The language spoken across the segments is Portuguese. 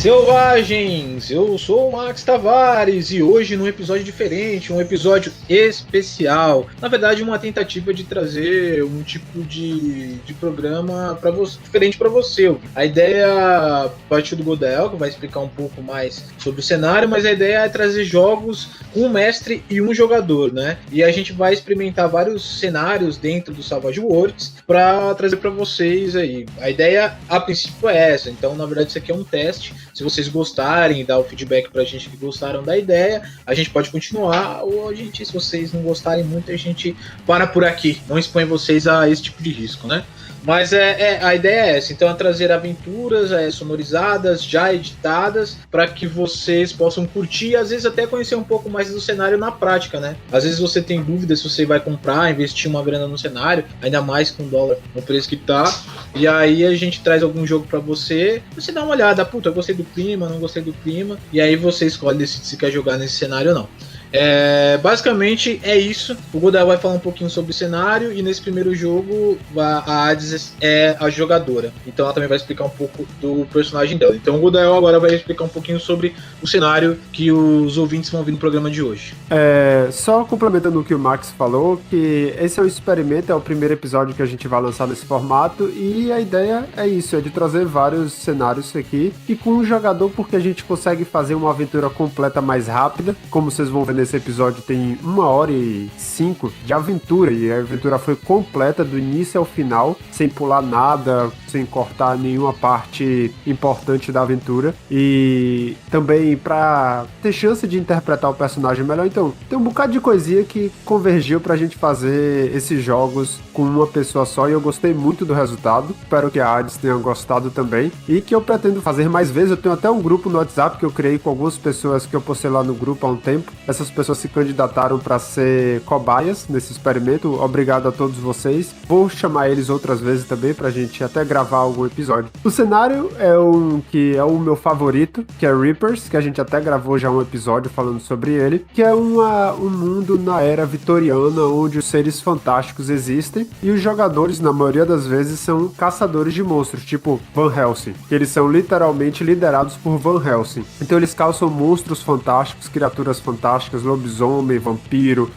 Selvagens, eu sou o Max Tavares e hoje num episódio diferente, um episódio especial, na verdade uma tentativa de trazer um tipo de programa para você, diferente para você. A ideia partiu do Godel, que vai explicar um pouco mais sobre o cenário, mas a ideia é trazer jogos com um mestre e um jogador, né? E a gente vai experimentar vários cenários dentro do Savage Worlds para trazer para vocês aí. A ideia a princípio é essa, então na verdade isso aqui é um teste. Se vocês gostarem, dá o feedback pra gente que gostaram da ideia, a gente pode continuar, ou se vocês não gostarem muito, a gente para por aqui. Não expõe vocês a esse tipo de risco, né? Mas a ideia é essa, então é trazer aventuras sonorizadas, já editadas, para que vocês possam curtir e às vezes até conhecer um pouco mais do cenário na prática, né? Às vezes você tem dúvida se você vai comprar, investir uma grana no cenário, ainda mais com o dólar no preço que tá, e aí a gente traz algum jogo para você dá uma olhada, puta, eu gostei do clima, não gostei do clima, e aí você escolhe se quer jogar nesse cenário ou não. Basicamente é isso. O Godel vai falar um pouquinho sobre o cenário e nesse primeiro jogo a Hades é a jogadora, então ela também vai explicar um pouco do personagem dela. Então o Godel agora vai explicar um pouquinho sobre o cenário que os ouvintes vão ouvir no programa de hoje. Só complementando o que o Max falou, que esse é um experimento, é o primeiro episódio que a gente vai lançar nesse formato e a ideia é isso, é de trazer vários cenários aqui e com um jogador, porque a gente consegue fazer uma aventura completa mais rápida. Como vocês vão ver nesse episódio, tem 1h05 de aventura, e a aventura foi completa do início ao final, sem pular nada, sem cortar nenhuma parte importante da aventura, e também para ter chance de interpretar o personagem melhor. Então tem um bocado de coisinha que convergiu pra gente fazer esses jogos com uma pessoa só, e eu gostei muito do resultado. Espero que a Hades tenha gostado também, e que eu pretendo fazer mais vezes. Eu tenho até um grupo no WhatsApp que eu criei com algumas pessoas que eu postei lá no grupo há um tempo. Essas pessoas se candidataram para ser cobaias nesse experimento. Obrigado a todos vocês. Vou chamar eles outras vezes também pra gente até gravar algum episódio. O cenário é um que é o meu favorito, que é Reapers, que a gente até gravou já um episódio falando sobre ele, que é um mundo na era vitoriana, onde os seres fantásticos existem e os jogadores, na maioria das vezes, são caçadores de monstros, tipo Van Helsing, que eles são literalmente liderados por Van Helsing. Então eles caçam monstros fantásticos, criaturas fantásticas, lobisomem, vampiro,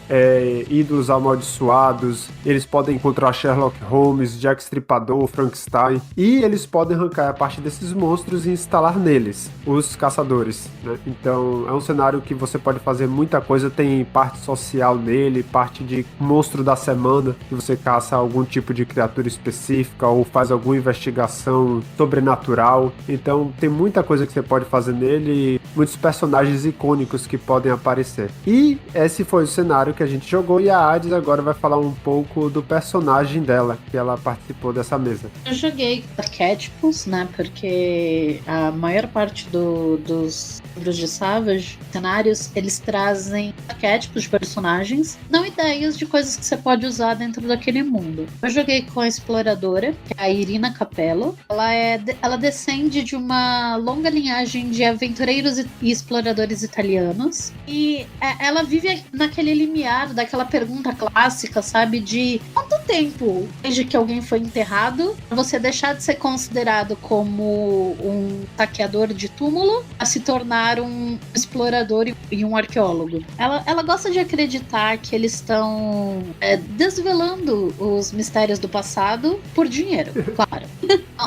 ídolos amaldiçoados. Eles podem encontrar Sherlock Holmes, Jack Stripador, Frankenstein, e eles podem arrancar a parte desses monstros e instalar neles os caçadores, né? Então é um cenário que você pode fazer muita coisa. Tem parte social nele, parte de monstro da semana, que você caça algum tipo de criatura específica ou faz alguma investigação sobrenatural. Então tem muita coisa que você pode fazer nele, muitos personagens icônicos que podem aparecer. E esse foi o cenário que a gente jogou, e a Hades agora vai falar um pouco do personagem dela, que ela participou dessa mesa. Eu joguei arquétipos, né, porque a maior parte dos livros de Savage, cenários, eles trazem arquétipos de personagens, não ideias de coisas que você pode usar dentro daquele mundo. Eu joguei com a exploradora, que é a Irina Capello. Ela descende de uma longa linhagem de aventureiros e exploradores italianos, e ela vive naquele limiar daquela pergunta clássica, sabe, de quanto tempo desde que alguém foi enterrado pra você deixar de ser considerado como um saqueador de túmulo a se tornar um explorador e um arqueólogo. Ela gosta de acreditar que eles estão desvelando os mistérios do passado por dinheiro, claro.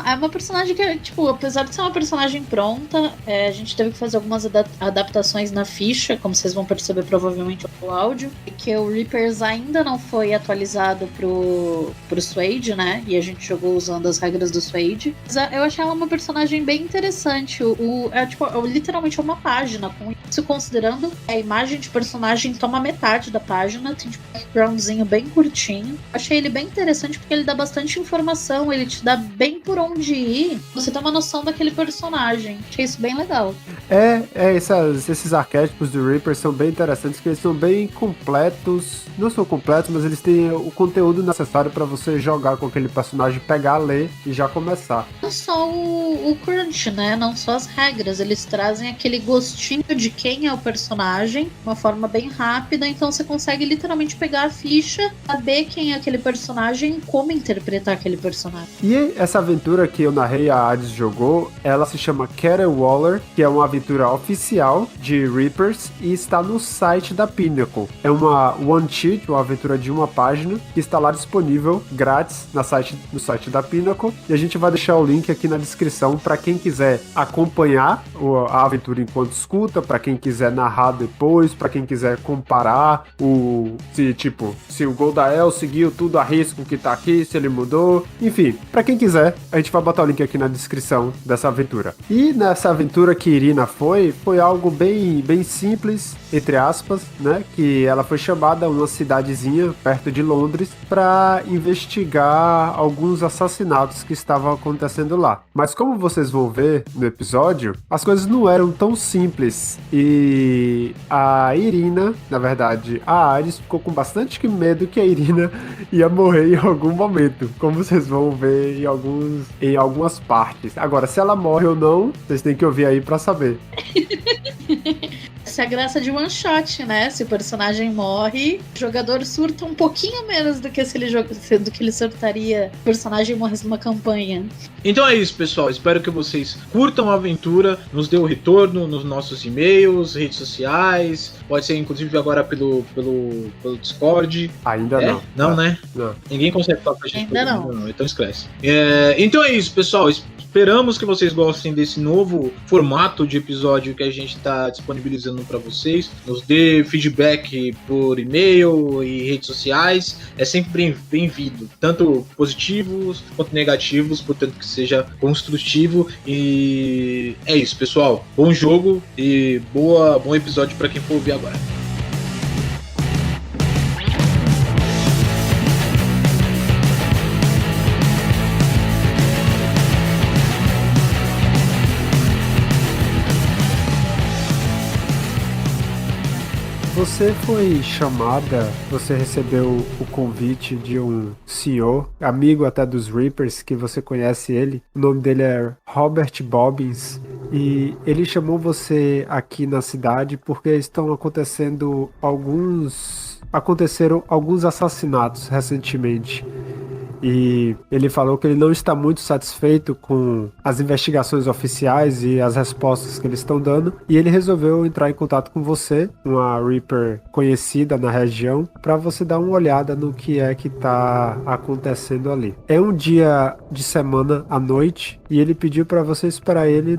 É uma personagem que, tipo, apesar de ser uma personagem pronta, a gente teve que fazer algumas adaptações na ficha, como vocês vão perceber provavelmente no áudio, e que o Reapers ainda não foi atualizado pro Suede, né? E a gente jogou usando as regras do Suede. Mas eu achei ela uma personagem bem interessante. Literalmente uma página, com isso considerando a imagem de personagem toma metade da página, tem tipo um backgroundzinho bem curtinho. Achei ele bem interessante porque ele dá bastante informação, ele te dá bem por onde ir, você tem uma noção daquele personagem. Achei isso bem legal. Esses arquétipos do Reaper são bem interessantes, porque eles são bem completos. Não são completos, mas eles têm o conteúdo necessário para você jogar com aquele personagem, pegar, ler e já começar. Não só o crunch, né? Não só as regras. Eles trazem aquele gostinho de quem é o personagem, de uma forma bem rápida, então você consegue literalmente pegar a ficha, saber quem é aquele personagem, como interpretar aquele personagem. E essa aventura aventura que eu narrei, a Hades jogou, ela se chama Caterwaller, que é uma aventura oficial de Reapers e está no site da Pinnacle. É uma one sheet, uma aventura de uma página, que está lá disponível grátis no site da Pinnacle. E a gente vai deixar o link aqui na descrição para quem quiser acompanhar a aventura enquanto escuta, para quem quiser narrar depois, para quem quiser comparar se o Goldael seguiu tudo a risco que tá aqui, se ele mudou, enfim, pra quem quiser, a gente vai botar o link aqui na descrição dessa aventura. E nessa aventura que Irina foi algo bem simples, entre aspas, né, que ela foi chamada a uma cidadezinha perto de Londres pra investigar alguns assassinatos que estavam acontecendo lá. Mas como vocês vão ver no episódio, as coisas não eram tão simples e a Irina, na verdade, a Hades ficou com bastante medo que a Irina ia morrer em algum momento, como vocês vão ver em algumas partes. Agora, se ela morre ou não, vocês têm que ouvir aí pra saber. Essa é a graça de one shot, né? Se o personagem morre, o jogador surta um pouquinho menos do que ele surtaria se o personagem morresse numa campanha. Então é isso, pessoal. Espero que vocês curtam a aventura, nos dê o retorno nos nossos e-mails, redes sociais, pode ser inclusive agora pelo Discord. Ainda não. Não, né? Não. Ninguém consegue falar pra gente. Ainda não. Então esquece. Então é isso, pessoal. Esperamos que vocês gostem desse novo formato de episódio que a gente está disponibilizando para vocês. Nos dê feedback por e-mail e redes sociais. É sempre bem-vindo, tanto positivos quanto negativos, portanto que seja construtivo. E é isso, pessoal. Bom jogo e bom episódio para quem for ouvir agora. Você foi chamada, você recebeu o convite de um CEO, amigo até dos Reapers, que você conhece ele. O nome dele é Robert Bobbins e ele chamou você aqui na cidade porque aconteceram alguns assassinatos recentemente. E ele falou que ele não está muito satisfeito com as investigações oficiais e as respostas que eles estão dando. E ele resolveu entrar em contato com você, uma Reaper conhecida na região, para você dar uma olhada no que é que está acontecendo ali. É um dia de semana à noite e ele pediu para você esperar ele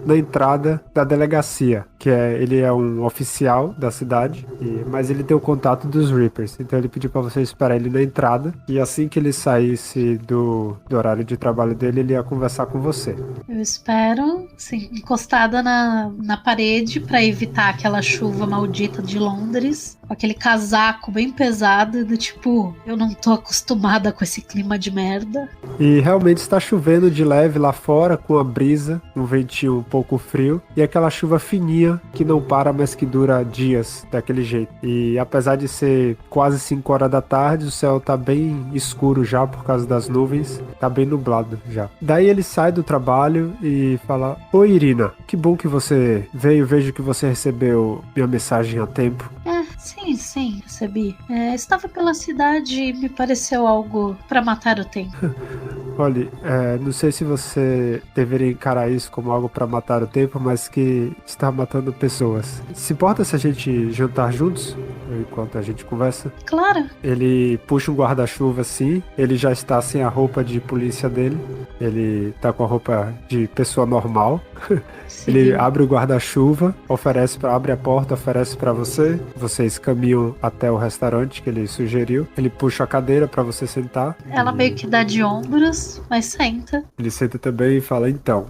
na entrada da delegacia, ele é um oficial da cidade, mas ele tem o contato dos Reapers, então ele pediu pra você esperar ele na entrada, e assim que ele saísse do horário de trabalho dele, ele ia conversar com você. Eu espero, assim, encostada na parede pra evitar aquela chuva maldita de Londres, com aquele casaco bem pesado, do tipo, eu não tô acostumada com esse clima de merda. E realmente está chovendo de leve lá fora, com a brisa, um ventinho um pouco frio, e aquela chuva fininha que não para, mas que dura dias daquele jeito. E apesar de ser quase 5 horas da tarde, o céu tá bem escuro já por causa das nuvens, tá bem nublado já. Daí ele sai do trabalho e fala: Oi, Irina, que bom que você veio, vejo que você recebeu minha mensagem a tempo. Sim, recebi. Estava pela cidade e me pareceu algo pra matar o tempo. Olha, não sei se você deveria encarar isso como algo pra matar o tempo, mas que está matando pessoas. Se importa se a gente jantar juntos, enquanto a gente conversa? Claro. Ele puxa um guarda-chuva assim, ele já está sem a roupa de polícia dele, ele tá com a roupa de pessoa normal. Sim. Ele abre o guarda-chuva, abre a porta, oferece pra você. Vocês caminham até o restaurante que ele sugeriu. Ele puxa a cadeira pra você sentar. Ela meio que dá de ombros, mas senta. Ele senta também e fala: então,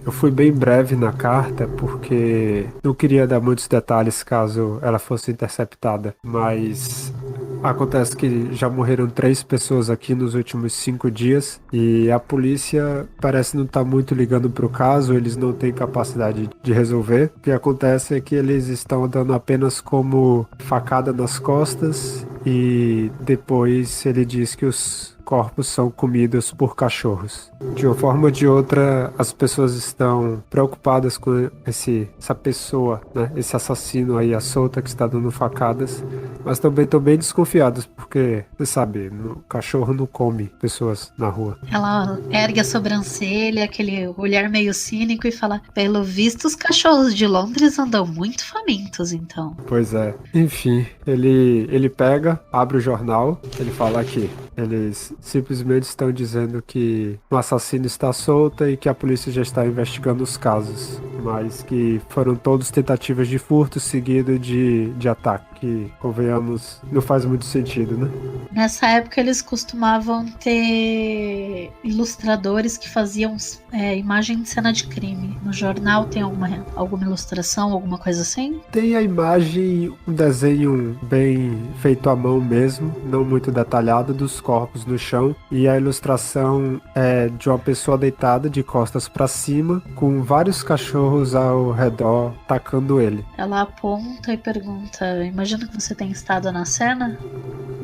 eu fui bem breve na carta porque não queria dar muitos detalhes caso ela fosse interceptada, mas acontece que já morreram 3 pessoas aqui nos últimos 5 dias e a polícia parece não estar muito ligando pro caso, eles não têm capacidade de resolver. O que acontece é que eles estão dando apenas como facada nas costas e depois ele diz que os corpos são comidos por cachorros. De uma forma ou de outra, as pessoas estão preocupadas com essa pessoa, né? Esse assassino aí à solta que está dando facadas. Mas também estão bem desconfiados, porque, você sabe, o cachorro não come pessoas na rua. Ela ergue a sobrancelha, aquele olhar meio cínico e fala: pelo visto, os cachorros de Londres andam muito famintos, então. Pois é. Enfim, ele pega, abre o jornal, ele fala que eles simplesmente estão dizendo que o assassino está solto e que a polícia já está investigando os casos, mas que foram todos tentativas de furto seguido de ataque, que, convenhamos, não faz muito sentido, né? Nessa época eles costumavam ter ilustradores que faziam imagem de cena de crime. No jornal tem alguma ilustração, alguma coisa assim? Tem a imagem, um desenho bem feito à mão mesmo, não muito detalhado, dos corpos no chão, e a ilustração é de uma pessoa deitada de costas para cima, com vários cachorros ao redor tacando ele. Ela aponta e pergunta: imagina que você tem estado na cena?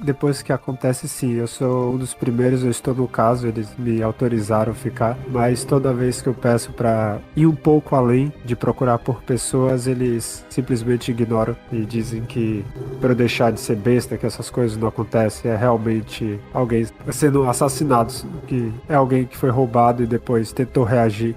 Depois que acontece, sim, eu sou um dos primeiros, eu estou no caso, eles me autorizaram a ficar, mas toda vez que eu peço para ir um pouco além de procurar por pessoas, eles simplesmente ignoram e dizem que, para eu deixar de ser besta, que essas coisas não acontecem, é realmente alguém sendo assassinado, que é alguém que foi roubado e depois tentou reagir.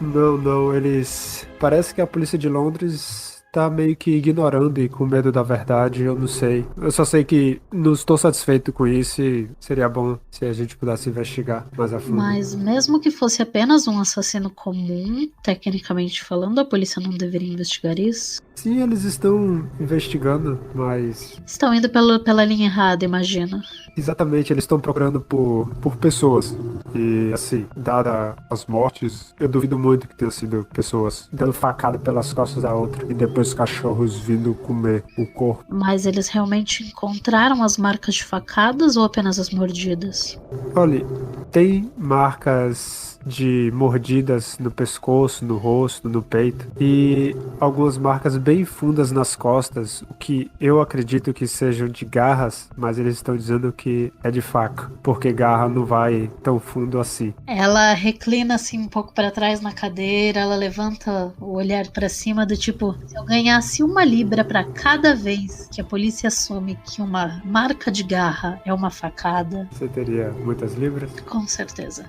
Não, eles... Parece que a polícia de Londres tá meio que ignorando e com medo da verdade, eu não sei. Eu só sei que não estou satisfeito com isso e seria bom se a gente pudesse investigar mais a fundo. Mas mesmo que fosse apenas um assassino comum, tecnicamente falando, a polícia não deveria investigar isso? Sim, eles estão investigando, mas... Estão indo pela linha errada, imagino. Exatamente, eles estão procurando por pessoas. E, assim, dada as mortes, eu duvido muito que tenham sido pessoas dando facada pelas costas da outra e depois cachorros vindo comer o corpo. Mas eles realmente encontraram as marcas de facadas ou apenas as mordidas? Olha, tem marcas de mordidas no pescoço, no rosto, no peito e algumas marcas bem fundas nas costas, o que eu acredito que sejam de garras, mas eles estão dizendo que é de faca, porque garra não vai tão fundo assim. Ela reclina assim um pouco para trás na cadeira, ela levanta o olhar para cima do tipo: se eu ganhasse 1 libra para cada vez que a polícia assume que uma marca de garra é uma facada, você teria muitas libras? Com certeza.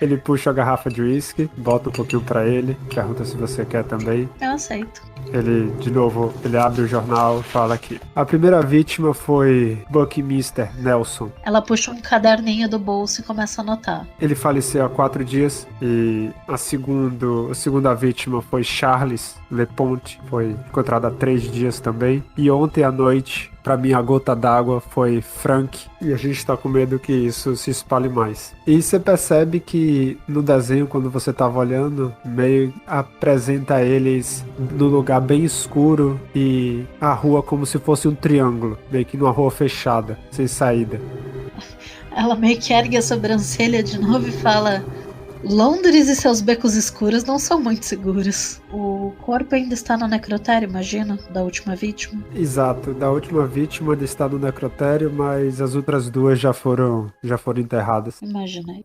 Ele puxa a garrafa de uísque, bota um pouquinho pra ele, pergunta se você quer também. Eu aceito. Ele, de novo, ele abre o jornal e fala que a primeira vítima foi Buckminster Nelson. Ela puxa um caderninho do bolso e começa a anotar. Ele faleceu há 4 dias e a segunda vítima foi Charles Leponte, foi encontrada há 3 dias também. E ontem à noite, pra mim, a gota d'água foi Frank, e a gente tá com medo que isso se espalhe mais. E você percebe que no desenho, quando você tava olhando, meio apresenta eles num lugar bem escuro e a rua como se fosse um triângulo, meio que numa rua fechada, sem saída. Ela meio que ergue a sobrancelha de novo e fala: Londres e seus becos escuros não são muito seguros. O corpo ainda está no necrotério, imagino, da última vítima? Exato, da última vítima ele está no necrotério, mas as outras 2 já foram enterradas. Imaginei.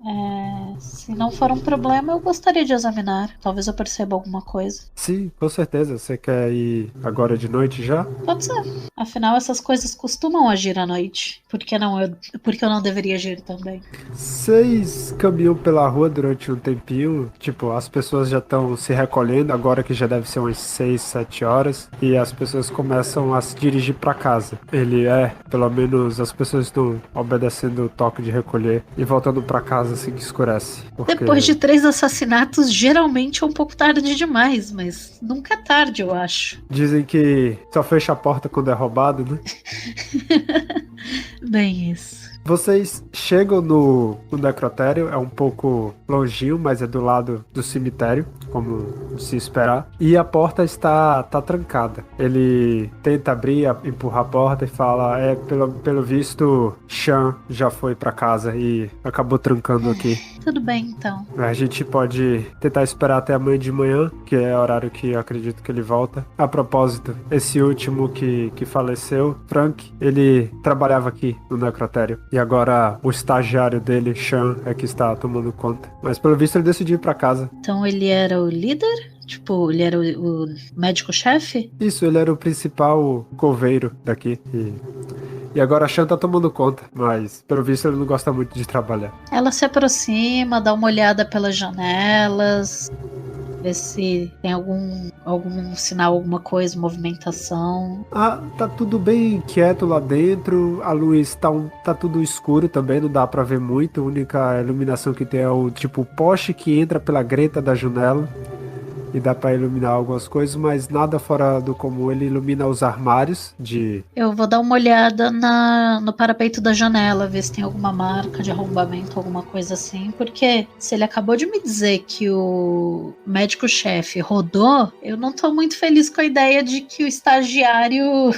Se não for um problema, eu gostaria de examinar. Talvez eu perceba alguma coisa. Sim, com certeza. Você quer ir agora de noite já? Pode ser. Afinal, essas coisas costumam agir à noite. Por que eu não deveria agir também? Vocês caminham pela rua durante um tempinho, tipo, as pessoas já estão se recolhendo, agora que já deve ser umas 6, 7 horas, e as pessoas começam a se dirigir para casa. Pelo menos as pessoas estão obedecendo o toque de recolher e voltando para casa assim que escurece. Porque... Depois de 3 assassinatos, geralmente é um pouco tarde demais, mas nunca é tarde, eu acho. Dizem que só fecha a porta quando é roubado, né? Bem isso. Vocês chegam no necrotério, é um pouco longinho, mas é do lado do cemitério, como se esperar. E a porta está trancada. Ele tenta abrir, empurra a porta e fala: pelo visto, Sean já foi pra casa e acabou trancando aqui. Tudo bem, então. A gente pode tentar esperar até amanhã de manhã, que é o horário que eu acredito que ele volta. A propósito, esse último que faleceu, Frank, ele trabalhava aqui no necrotério. E agora o estagiário dele, Sean, é que está tomando conta. Mas pelo visto ele decidiu ir pra casa. Então ele era o líder? Tipo, ele era o médico-chefe? Isso, ele era o principal coveiro daqui. E agora a Shan tá tomando conta, mas pelo visto ele não gosta muito de trabalhar. Ela se aproxima, dá uma olhada pelas janelas, vê se tem algum sinal, alguma coisa, movimentação. Ah, tá tudo bem quieto lá dentro, a luz tá tudo escuro também, não dá pra ver muito, a única iluminação que tem é o tipo poste que entra pela greta da janela. E dá pra iluminar algumas coisas, mas nada fora do comum. Ele ilumina os armários de... Eu vou dar uma olhada no parapeito da janela, ver se tem alguma marca de arrombamento, alguma coisa assim, porque se ele acabou de me dizer que o médico-chefe rodou, eu não tô muito feliz com a ideia de que o estagiário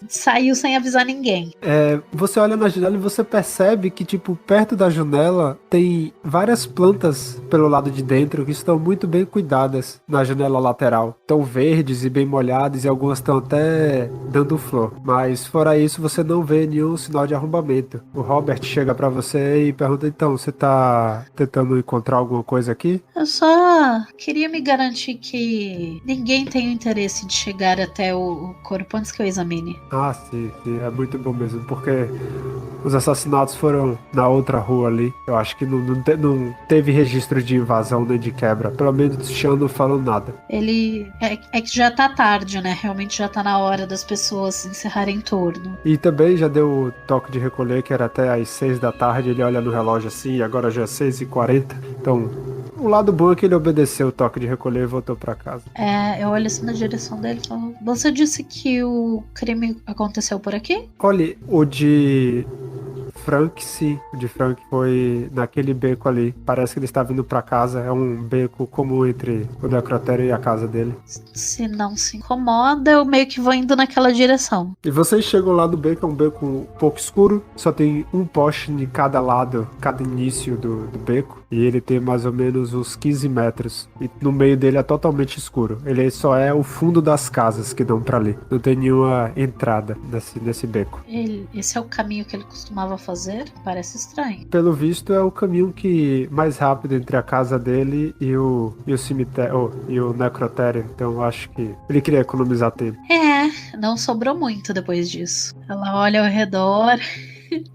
saiu sem avisar ninguém. Você olha na janela e você percebe que, tipo, perto da janela tem várias plantas pelo lado de dentro que estão muito bem cuidadas na janela lateral. Estão verdes e bem molhadas e algumas estão até dando flor. Mas fora isso, você não vê nenhum sinal de arrombamento. O Robert chega pra você e pergunta, então, você tá tentando encontrar alguma coisa aqui? Eu só queria me garantir que ninguém tem o interesse de chegar até o corpo antes que eu examine. Ah, sim, é muito bom mesmo, porque os assassinatos foram na outra rua ali. Eu acho que não teve registro de invasão nem de quebra. Pelo menos o Sean não falou nada. Ele... É que já tá tarde, né? Realmente já tá na hora das pessoas encerrarem turno. E também já deu o toque de recolher, que era até às 6 da tarde. Ele olha no relógio assim, e agora já é 6h40. Então, o lado bom é que ele obedeceu o toque de recolher e voltou pra casa. Eu olho assim na direção dele e falo, você disse que o crime aconteceu por aqui? Olha, o de Frank, sim. O de Frank foi naquele beco ali. Parece que ele está vindo pra casa. É um beco comum entre o necrotério e a casa dele. Se não se incomoda, eu meio que vou indo naquela direção. E vocês chegam lá no beco, é um beco um pouco escuro. Só tem um poste de cada lado, cada início do beco. E ele tem mais ou menos uns 15 metros. E no meio dele é totalmente escuro. Ele só é o fundo das casas que dão pra ali. Não tem nenhuma entrada nesse beco. Esse é o caminho que ele costumava fazer? Parece estranho. Pelo visto, é o caminho que mais rápido entre a casa dele e o cemitério, e o necrotério. Então eu acho que ele queria economizar tempo. Não sobrou muito depois disso. Ela olha ao redor.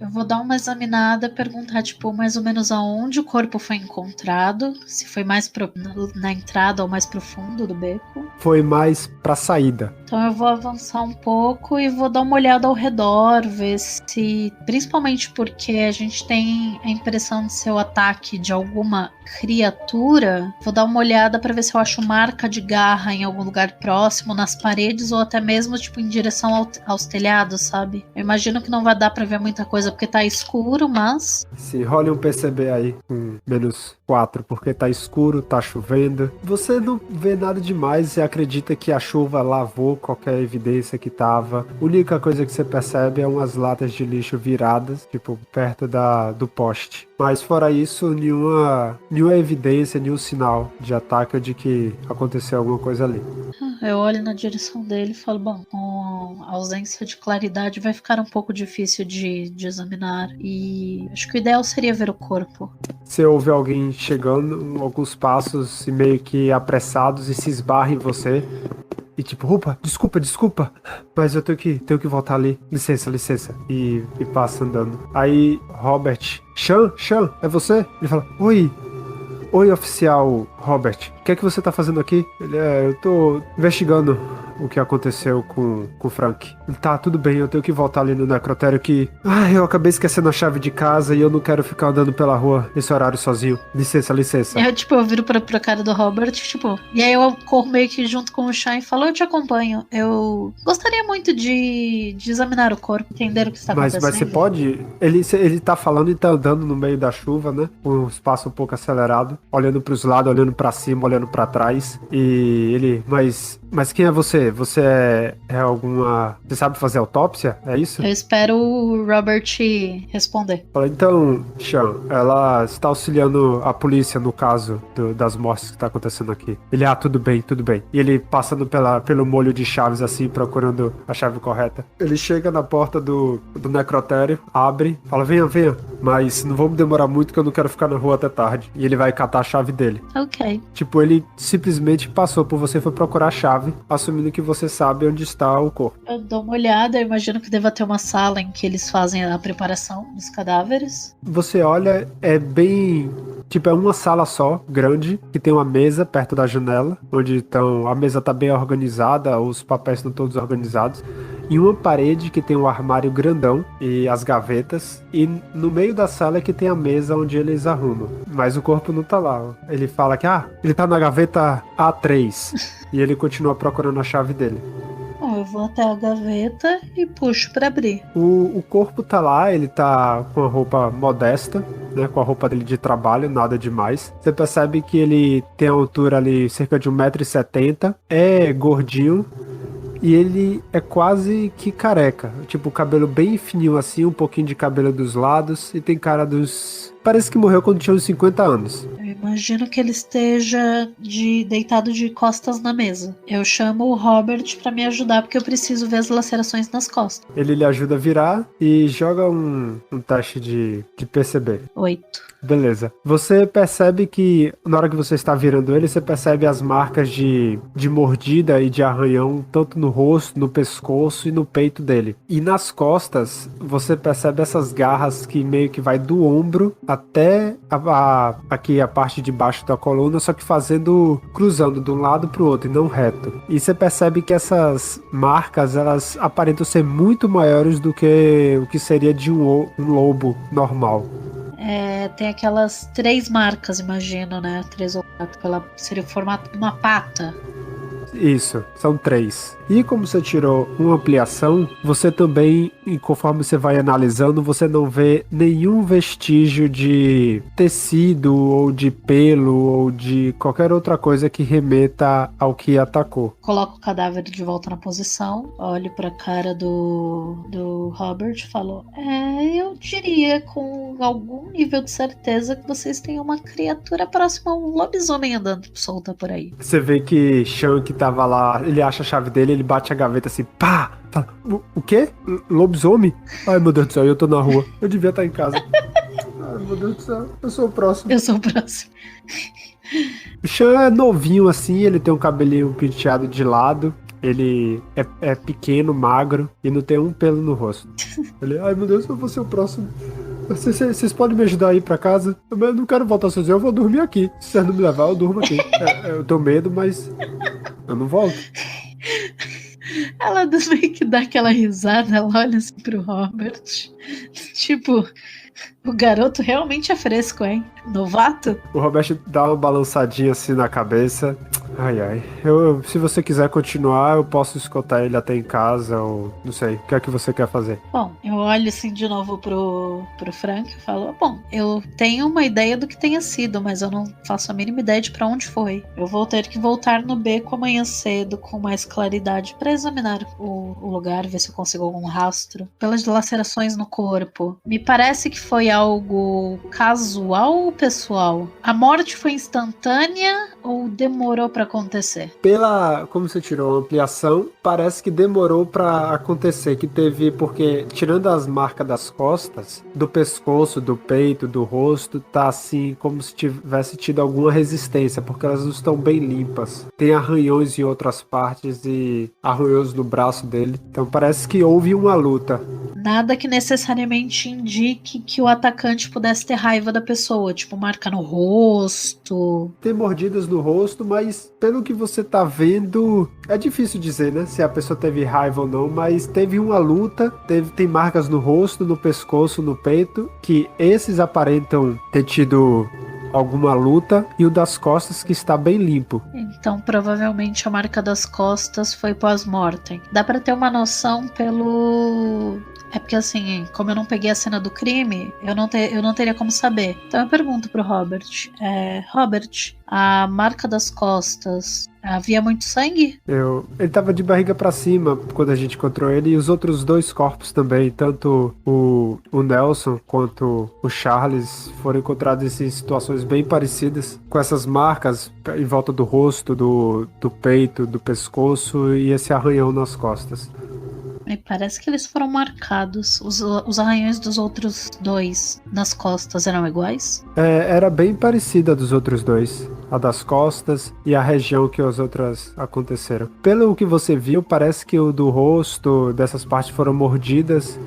Eu vou dar uma examinada, perguntar, tipo, mais ou menos aonde o corpo foi encontrado, se foi mais na entrada ou mais pro fundo do beco. Foi mais pra saída. Então eu vou avançar um pouco e vou dar uma olhada ao redor, ver se, principalmente porque a gente tem a impressão de ser o ataque de alguma criatura, vou dar uma olhada pra ver se eu acho marca de garra em algum lugar próximo, nas paredes ou até mesmo, tipo, em direção aos telhados, sabe? Eu imagino que não vai dar pra ver muita coisa porque tá escuro, mas... Sim, role um PCB aí com -4, porque tá escuro, tá chovendo. Você não vê nada demais e acredita que a chuva lavou qualquer evidência que tava. A única coisa que você percebe é umas latas de lixo viradas, tipo, perto do poste. Mas fora isso, nenhuma evidência, nenhum sinal de ataque ou de que aconteceu alguma coisa ali. Eu olho na direção dele e falo, bom, com a ausência de claridade vai ficar um pouco difícil de examinar e acho que o ideal seria ver o corpo. Você ouve alguém chegando, alguns passos e meio que apressados e se esbarra em você. E tipo, opa, desculpa, mas eu tenho que voltar ali. Licença. E passa andando. Aí, Robert, Sean, é você? Ele fala, Oi, oficial Robert, o que é que você tá fazendo aqui? Eu tô investigando o que aconteceu com o Frank. Ele tá, tudo bem, eu tenho que voltar ali no necrotério que... eu acabei esquecendo a chave de casa e eu não quero ficar andando pela rua nesse horário sozinho. Licença. Eu viro pra cara do Robert, e aí eu corro meio que junto com o Sean e falo, eu te acompanho. Eu gostaria muito de examinar o corpo, entender o que está acontecendo. Mas você pode... Ele tá falando e tá andando no meio da chuva, né? Com um espaço um pouco acelerado, olhando pros lados, olhando pra cima, olhando pra trás. E ele... Mas quem é você? Você é alguma... Você sabe fazer autópsia? É isso? Eu espero o Robert responder. Então, Sean, ela está auxiliando a polícia no caso das mortes que está acontecendo aqui. Ele, tudo bem. E ele passando pelo molho de chaves assim, procurando a chave correta. Ele chega na porta do necrotério, abre, fala, venha. mas não vamos demorar muito que eu não quero ficar na rua até tarde. E ele vai catar a chave dele. Ok. Tipo, ele simplesmente passou por você e foi procurar a chave, assumindo que você sabe onde está o corpo. Eu dou uma olhada, eu imagino que deva ter uma sala em que eles fazem a preparação dos cadáveres. Você olha, é bem... Tipo, é uma sala só, grande, que tem uma mesa perto da janela, onde a mesa tá bem organizada, os papéis estão todos organizados, e uma parede que tem um armário grandão e as gavetas, e no meio da sala é que tem a mesa onde eles arrumam. Mas o corpo não tá lá. Ele fala que, ele tá na gaveta A3, e ele continua procurando a chave dele. Bom, eu vou até a gaveta e puxo pra abrir. O corpo tá lá, ele tá com a roupa modesta, né, com a roupa dele de trabalho, nada demais. Você percebe que ele tem a altura ali cerca de 1,70 m, é gordinho e ele é quase que careca. Tipo, o cabelo bem fininho assim, um pouquinho de cabelo dos lados e tem cara dos... Parece que morreu quando tinha uns 50 anos. Eu imagino que ele esteja deitado de costas na mesa. Eu chamo o Robert pra me ajudar, porque eu preciso ver as lacerações nas costas. Ele lhe ajuda a virar e joga um teste de perceber. 8. Beleza. Você percebe que, na hora que você está virando ele, você percebe as marcas de mordida e de arranhão, tanto no rosto, no pescoço e no peito dele. E nas costas, você percebe essas garras que meio que vai do ombro até aqui a parte de baixo da coluna, só que cruzando de um lado para o outro e não reto. E você percebe que essas marcas, elas aparentam ser muito maiores do que o que seria de um lobo normal. Tem aquelas 3 marcas, imagino, né? 3 ou 4, seria o formato de uma pata. Isso, são 3. E como você tirou uma ampliação, você também, e conforme você vai analisando, você não vê nenhum vestígio de tecido, ou de pelo, ou de qualquer outra coisa que remeta ao que atacou. Coloco o cadáver de volta na posição, olho pra cara do Robert e falo: eu diria com algum nível de certeza que vocês têm uma criatura próxima a um lobisomem andando solta por aí. Você vê que Shank tava lá, ele acha a chave dele, ele bate a gaveta assim, pá! Fala, o quê? Lobisomem? Ai, meu Deus do céu, eu tô na rua. Eu devia estar em casa. Ai, meu Deus do céu, eu sou o próximo. Eu sou o próximo. O Sean é novinho assim, ele tem um cabelinho penteado de lado. Ele é pequeno, magro e não tem um pelo no rosto. Ele, ai meu Deus, eu vou ser o próximo. Vocês podem me ajudar a ir pra casa? Eu não quero voltar sozinho, eu vou dormir aqui. Se vocês não me levar, eu durmo aqui. Eu tenho medo, mas eu não volto. Ela meio que dá aquela risada, ela olha assim pro Robert. Tipo, o garoto realmente é fresco, hein? Novato? O Robert dá uma balançadinha assim na cabeça. Ai. Se você quiser continuar, eu posso escoltar ele até em casa, ou não sei. O que é que você quer fazer? Bom, eu olho assim de novo pro Frank e falo: bom, eu tenho uma ideia do que tenha sido, mas eu não faço a mínima ideia de pra onde foi. Eu vou ter que voltar no beco amanhã cedo com mais claridade pra examinar o lugar, ver se eu consigo algum rastro. Pelas lacerações no corpo, me parece que foi algo casual ou pessoal? A morte foi instantânea ou demorou pra acontecer? Como você tirou a ampliação, parece que demorou pra acontecer, que teve, porque tirando as marcas das costas, do pescoço, do peito, do rosto, tá assim, como se tivesse tido alguma resistência, porque elas não estão bem limpas. Tem arranhões em outras partes e arranhões no braço dele, então parece que houve uma luta. Nada que necessariamente indique que o atacante pudesse ter raiva da pessoa, tipo marca no rosto. Tem mordidas no rosto, mas pelo que você tá vendo, é difícil dizer, né, se a pessoa teve raiva ou não, mas teve uma luta, tem marcas no rosto, no pescoço, no peito, que esses aparentam ter tido alguma luta, e o das costas que está bem limpo. Então provavelmente a marca das costas foi pós-mortem. Dá pra ter uma noção pelo... É porque assim, como eu não peguei a cena do crime, eu não teria como saber. Então eu pergunto pro Robert: Robert, a marca das costas, havia muito sangue? Ele tava de barriga pra cima quando a gente encontrou ele, e os outros 2 corpos também, tanto o Nelson quanto o Charles foram encontrados em situações bem parecidas, com essas marcas em volta do rosto, do peito, do pescoço e esse arranhão nas costas. Me parece que eles foram marcados. Os arranhões dos outros dois nas costas eram iguais? Era bem parecida a dos outros dois. A das costas e a região que as outras aconteceram. Pelo que você viu, parece que o do rosto, dessas partes foram mordidas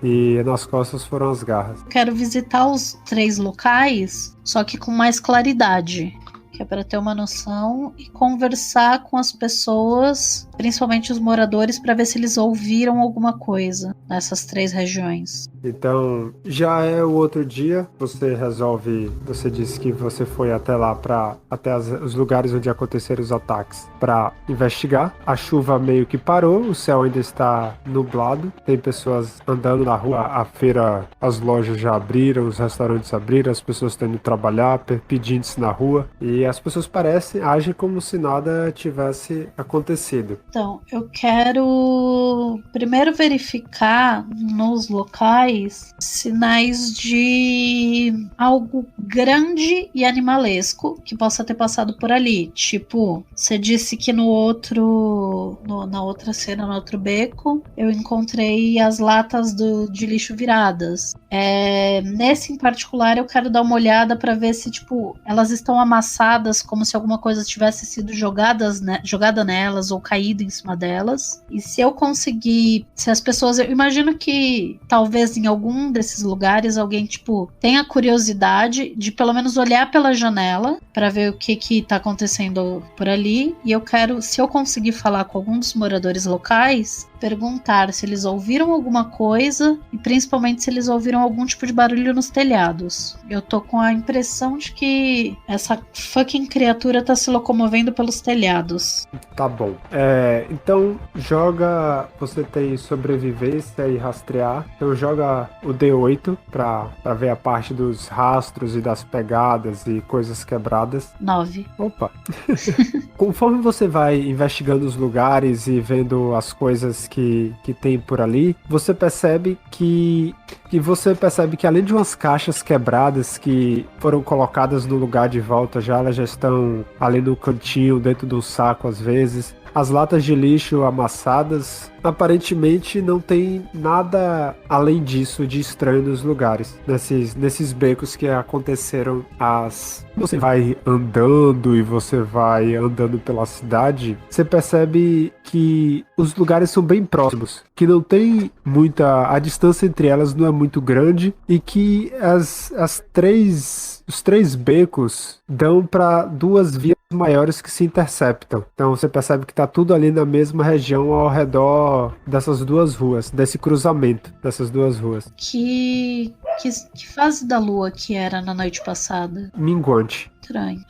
e nas costas foram as garras. Quero visitar os 3 locais, só que com mais claridade. Que é para ter uma noção e conversar com as pessoas, principalmente os moradores, para ver se eles ouviram alguma coisa nessas 3 regiões. Então, já é o outro dia, você disse que você foi até lá, até os lugares onde aconteceram os ataques, para investigar. A chuva meio que parou, o céu ainda está nublado, tem pessoas andando na rua, a feira, as lojas já abriram, os restaurantes abriram, as pessoas estão indo trabalhar, pedintes na rua, e as pessoas agem como se nada tivesse acontecido. Então, eu quero primeiro verificar nos locais sinais de algo grande e animalesco que possa ter passado por ali. Tipo, você disse que na outra cena, no outro beco, eu encontrei as latas de lixo viradas. Nesse em particular, eu quero dar uma olhada para ver se, tipo, elas estão amassadas como se alguma coisa tivesse sido jogada nelas ou caído em cima delas. E se eu conseguir, se as pessoas, eu imagino que talvez em algum desses lugares alguém, tipo, tenha curiosidade de pelo menos olhar pela janela para ver o que tá acontecendo por ali. E eu quero, se eu conseguir falar com algum dos moradores locais, perguntar se eles ouviram alguma coisa e principalmente se eles ouviram algum tipo de barulho nos telhados. Eu tô com a impressão de que essa fucking criatura tá se locomovendo pelos telhados. Tá bom. Então joga. Você tem sobrevivência e rastrear. Então joga o D8 pra ver a parte dos rastros e das pegadas e coisas quebradas. 9. Opa! Conforme você vai investigando os lugares e vendo as coisas que tem por ali, você percebe que além de umas caixas quebradas que foram colocadas no lugar de volta elas já estão ali no cantinho, dentro do saco às vezes. As latas de lixo amassadas, aparentemente não tem nada além disso de estranho nos lugares. Nesses becos que aconteceram Você vai andando e você vai andando pela cidade, você percebe que os lugares são bem próximos, que não tem a distância entre elas não é muito grande e que os 3 becos dão para 2 vias maiores que se interceptam. Então você percebe que tá tudo ali na mesma região ao redor dessas 2 ruas, desse cruzamento dessas 2 ruas. Que fase da lua que era na noite passada? Minguante. Estranho.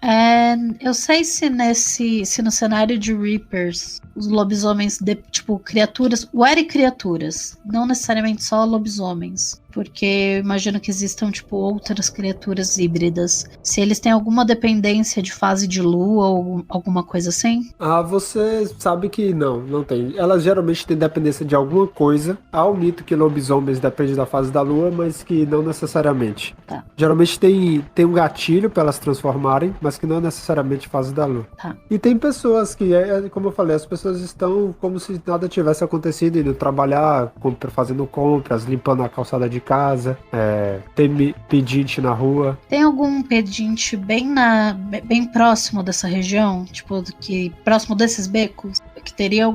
Eu sei se no cenário de Reapers os lobisomens, tipo, criaturas, criaturas, não necessariamente só lobisomens, porque eu imagino que existam, tipo, outras criaturas híbridas. Se eles têm alguma dependência de fase de lua ou alguma coisa assim? Você sabe que não tem. Elas geralmente têm dependência de alguma coisa. Há o mito que lobisomens dependem da fase da lua, mas que não necessariamente. Tá. Geralmente tem um gatilho para elas transformarem, mas que não necessariamente fase da lua. Tá. E tem pessoas que, como eu falei, as pessoas estão como se nada tivesse acontecido, indo trabalhar, fazendo compras, limpando a calçada de casa, tem pedinte na rua. Tem algum pedinte bem próximo dessa região? Tipo, próximo desses becos? Que teria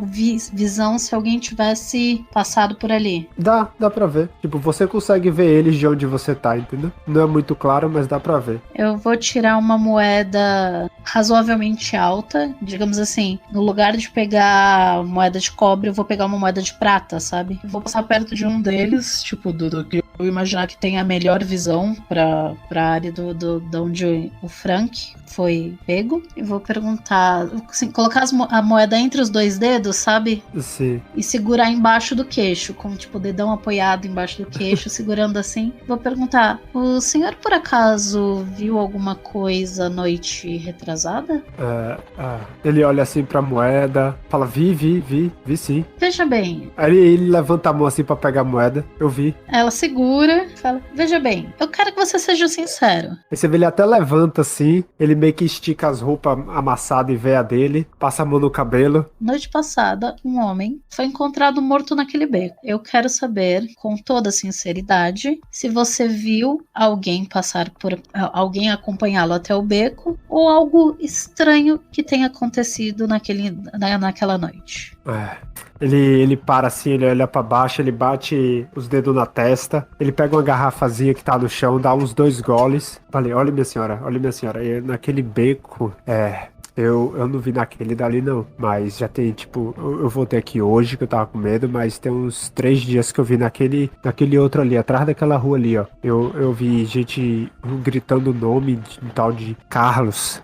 visão se alguém tivesse passado por ali? Dá pra ver. Tipo, você consegue ver eles de onde você tá, entendeu? Não é muito claro, mas dá pra ver. Eu vou tirar uma moeda razoavelmente alta, digamos assim, no lugar de pegar moeda de cobre, eu vou pegar uma moeda de prata, sabe? Eu vou passar perto de um deles, tipo, do que eu imaginar que tem a melhor visão pra área de onde o Frank foi pego. E vou perguntar, assim, colocar a moeda entre os 2 dedos, sabe? Sim. E segurar embaixo do queixo, com tipo o dedão apoiado embaixo do queixo, segurando assim. Vou perguntar, o senhor por acaso viu alguma coisa à noite retrasada? Ele olha assim pra moeda, fala, vi sim. Veja bem. Aí ele levanta a mão assim pra pegar a moeda, eu vi. Ela segura segura e fala: veja bem, eu quero que você seja sincero. Aí você vê ele até levanta assim, ele meio que estica as roupas amassadas e véia dele, passa a mão no cabelo. Noite passada, um homem foi encontrado morto naquele beco. Eu quero saber, com toda sinceridade, se você viu alguém alguém acompanhá-lo até o beco ou algo estranho que tenha acontecido naquela noite. Ele para assim, ele olha pra baixo, ele bate os dedos na testa, ele pega uma garrafazinha que tá no chão, dá uns 2 goles. Falei, olha minha senhora, e naquele beco, eu não vi naquele dali não, mas já tem tipo, eu voltei aqui hoje que eu tava com medo, mas tem uns 3 dias que eu vi naquele outro ali, atrás daquela rua ali, ó. Eu vi gente gritando o nome de um tal de Carlos.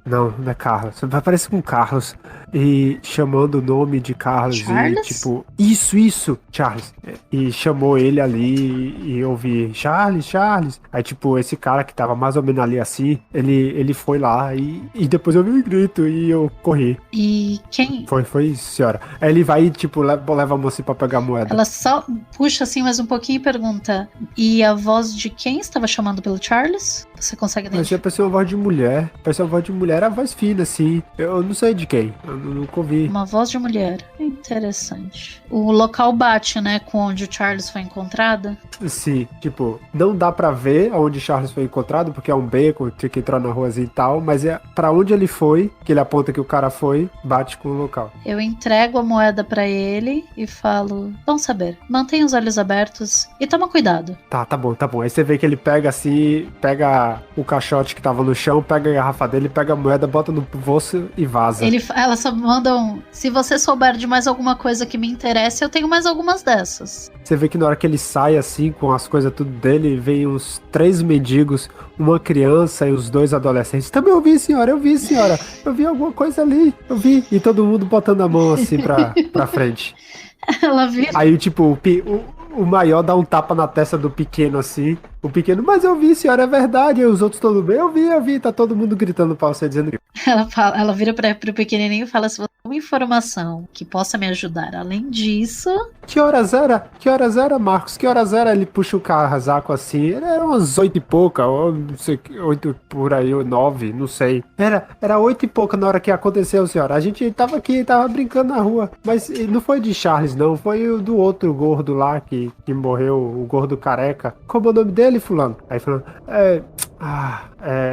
Não é Carlos. Parece com Carlos. E chamando o nome de Carlos. Charles? E tipo, isso, Charles. E chamou ele ali e eu vi, Charles. Aí tipo, esse cara que tava mais ou menos ali assim, ele foi lá e depois eu vi um grito e eu corri. E quem? Foi isso, senhora. Aí ele vai e tipo, leva a moça pra pegar a moeda. Ela só puxa assim mais um pouquinho e pergunta: e a voz de quem estava chamando pelo Charles? Você consegue identificar? Mas parecia uma voz de mulher. Era a voz fina, assim. Eu não sei de quem. Eu nunca ouvi. Uma voz de mulher. Interessante. O local bate, né, com onde o Charles foi encontrado? Sim, tipo, não dá pra ver onde Charles foi encontrado, porque é um beco, tinha que entrar na ruazinha e tal, mas é pra onde ele foi, que ele aponta que o cara foi, bate com o local. Eu entrego a moeda pra ele e falo: vamos saber, mantenha os olhos abertos e toma cuidado. Tá bom. Aí você vê que ele pega assim, pega o caixote que tava no chão, pega a garrafa dele, pega a moeda, bota no bolso e vaza. Ela só manda se você souber de mais alguma coisa que me interesse, eu tenho mais algumas dessas. Você vê que na hora que ele sai assim, com as coisas tudo dele, vem uns 3 mendigos, uma criança e os 2 adolescentes. Também eu vi, senhora. Eu vi alguma coisa ali. Eu vi. E todo mundo botando a mão assim pra frente. Ela vira. Aí, tipo, o maior dá um tapa na testa do pequeno assim. O pequeno, mas eu vi, senhora, é verdade. E os outros todos bem, eu vi. Tá todo mundo gritando pra você, dizendo. Ela vira pro pequenininho e fala: se você tem uma informação que possa me ajudar, além disso... Que horas era, Marcos? Que horas era? Ele puxa o casaco assim. Era umas 8 e pouca, ou não sei, 8 por aí, ou 9, não sei. Era 8 e pouca na hora que aconteceu, senhora. A gente tava aqui, tava brincando na rua. Mas não foi de Charles, não. Foi o do outro gordo lá que morreu, o gordo careca. Como é o nome dele, fulano? Aí falando,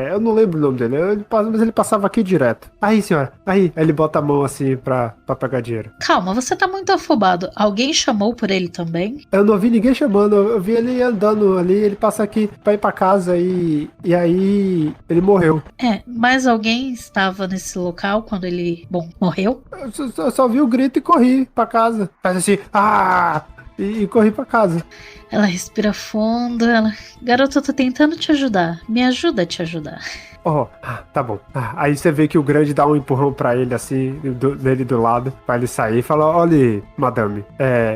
eu não lembro o nome dele, mas ele passava aqui direto. Aí, senhora, aí ele bota a mão assim pra pegar dinheiro. Calma, você tá muito afobado. Alguém chamou por ele também? Eu não vi ninguém chamando, eu vi ele andando ali, ele passa aqui pra ir pra casa e aí ele morreu. Mas alguém estava nesse local quando ele, morreu? Eu só vi o grito e corri pra casa. Faz assim, e corri pra casa. Ela respira fundo, Garota, eu tô tentando te ajudar. Me ajuda a te ajudar. Tá bom. Aí você vê que o grande dá um empurrão pra ele, assim, dele do lado, pra ele sair e fala, olha, madame,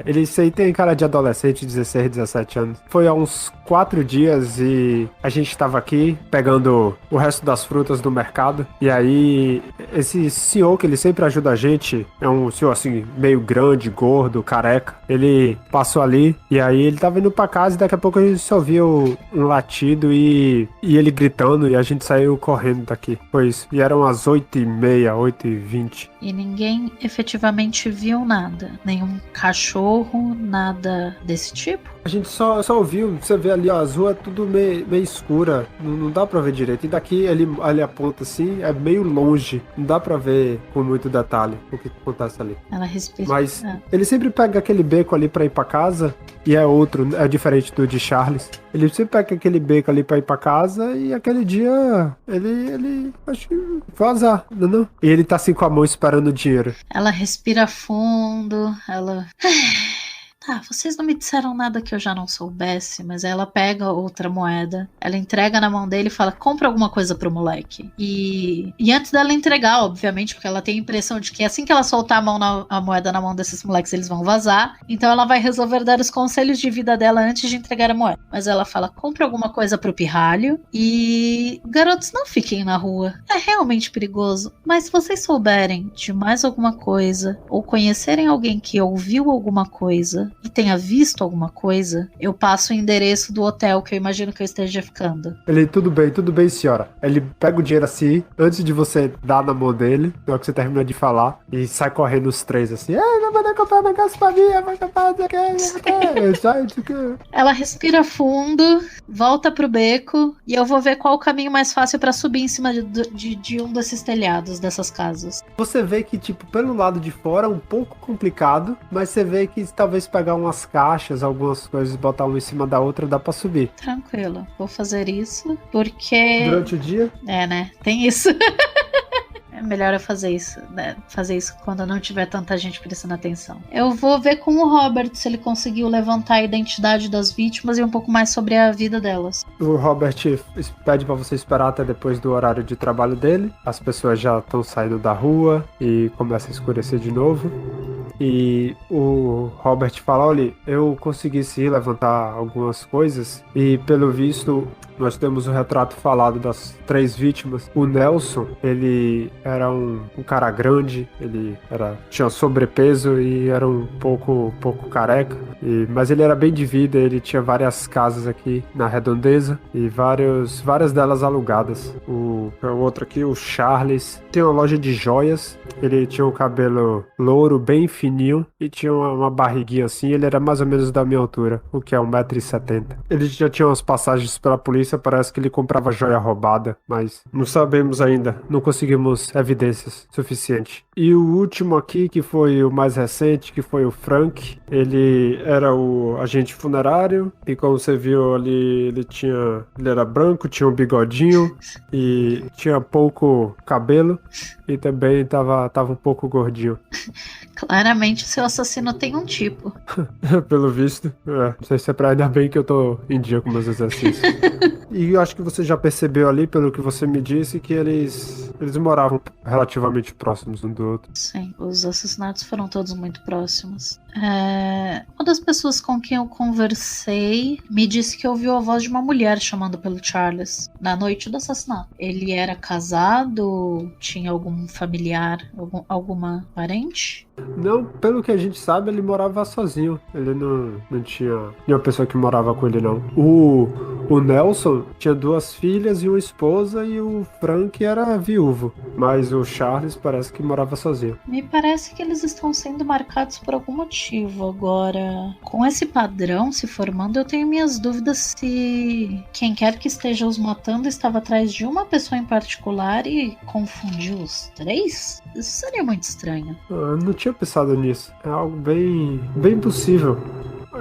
ele aí tem cara de adolescente, 16, 17 anos. Foi há uns 4 dias e a gente tava aqui pegando o resto das frutas do mercado, e aí esse senhor que ele sempre ajuda a gente, é um senhor assim, meio grande, gordo, careca, ele passou ali, e aí ele tava indo pra casa e daqui a pouco a gente só viu um latido e ele gritando, e a gente saiu correndo daqui. Foi isso. E eram as 8h30, 8h20. E ninguém efetivamente viu nada? Nenhum cachorro, nada desse tipo? A gente só ouviu, você vê ali, ó, as ruas tudo meio escura, não dá pra ver direito. E daqui ele aponta assim, é meio longe, não dá pra ver com muito detalhe o que acontece ali. Ela respira. Mas ele sempre pega aquele beco ali pra ir pra casa, e é diferente do de Charles. Ele sempre pega aquele beco ali pra ir pra casa, e aquele dia ele acho que foi azar, não? E ele tá assim com a mão esperando o dinheiro. Ela respira fundo, Tá, vocês não me disseram nada que eu já não soubesse, mas ela pega outra moeda, ela entrega na mão dele e fala, compra alguma coisa pro moleque. E antes dela entregar, obviamente, porque ela tem a impressão de que assim que ela soltar a moeda na mão desses moleques, eles vão vazar. Então ela vai resolver dar os conselhos de vida dela antes de entregar a moeda. Mas ela fala, compra alguma coisa pro pirralho e... garotos, não fiquem na rua. É realmente perigoso. Mas se vocês souberem de mais alguma coisa, ou conhecerem alguém que ouviu alguma coisa, casa e tenha visto alguma coisa, eu passo o endereço do hotel que eu imagino que eu esteja ficando. Ele, tudo bem, senhora. Ele pega o dinheiro assim, antes de você dar na mão dele, na hora que você termina de falar, e sai correndo os três assim, não vai comprar um negócio pra mim, vai comprar Ela respira fundo, volta pro beco, e eu vou ver qual o caminho mais fácil pra subir em cima de um desses telhados dessas casas. Você vê que, tipo, pelo lado de fora é um pouco complicado, mas você vê que talvez pegar umas caixas, algumas coisas, botar uma em cima da outra, dá pra subir. Tranquilo, vou fazer isso, porque... Durante o dia? É, né? Tem isso. É melhor eu fazer isso, né? Fazer isso quando não tiver tanta gente prestando atenção. Eu vou ver com o Robert se ele conseguiu levantar a identidade das vítimas e um pouco mais sobre a vida delas. O Robert pede pra você esperar até depois do horário de trabalho dele. As pessoas já estão saindo da rua e começa a escurecer de novo. E o Robert fala, olha, eu consegui sim levantar algumas coisas e pelo visto nós temos o retrato falado das 3 vítimas. O Nelson, ele era um cara grande, ele tinha sobrepeso e era um pouco careca, mas ele era bem de vida, ele tinha várias casas aqui na redondeza e várias delas alugadas. O outro aqui, o Charles, tem uma loja de joias, ele tinha um cabelo louro, bem fininho e tinha uma barriguinha assim, ele era mais ou menos da minha altura, o que é 1,70 m. Ele já tinha umas passagens pela polícia, parece que ele comprava joia roubada, mas não sabemos ainda, não conseguimos evidências suficientes. E o último aqui, que foi o mais recente, que foi o Frank, ele era o agente funerário, e como você viu ali, ele era branco, tinha um bigodinho, e tinha pouco cabelo, e também tava um pouco gordinho. Claramente seu assassino tem um tipo. Pelo visto. Não sei se é pra ainda bem que eu tô em dia com meus exercícios. E eu acho que você já percebeu ali, pelo que você me disse, que eles moravam relativamente próximos um do outro. Sim, os assassinatos foram todos muito próximos. Uma das pessoas com quem eu conversei me disse que ouviu a voz de uma mulher chamando pelo Charles na noite do assassinato. Ele era casado? Tinha algum familiar? Alguma parente? Não, pelo que a gente sabe, ele morava sozinho. Ele não tinha nenhuma pessoa que morava com ele, não. O Nelson tinha 2 filhas e uma esposa, e o Frank era viúvo. Mas o Charles parece que morava sozinho. Me parece que eles estão sendo marcados por algum motivo agora. Com esse padrão se formando, eu tenho minhas dúvidas se quem quer que esteja os matando estava atrás de uma pessoa em particular e confundiu os 3? Isso seria muito estranho. Não tinha pensado nisso. É algo bem possível.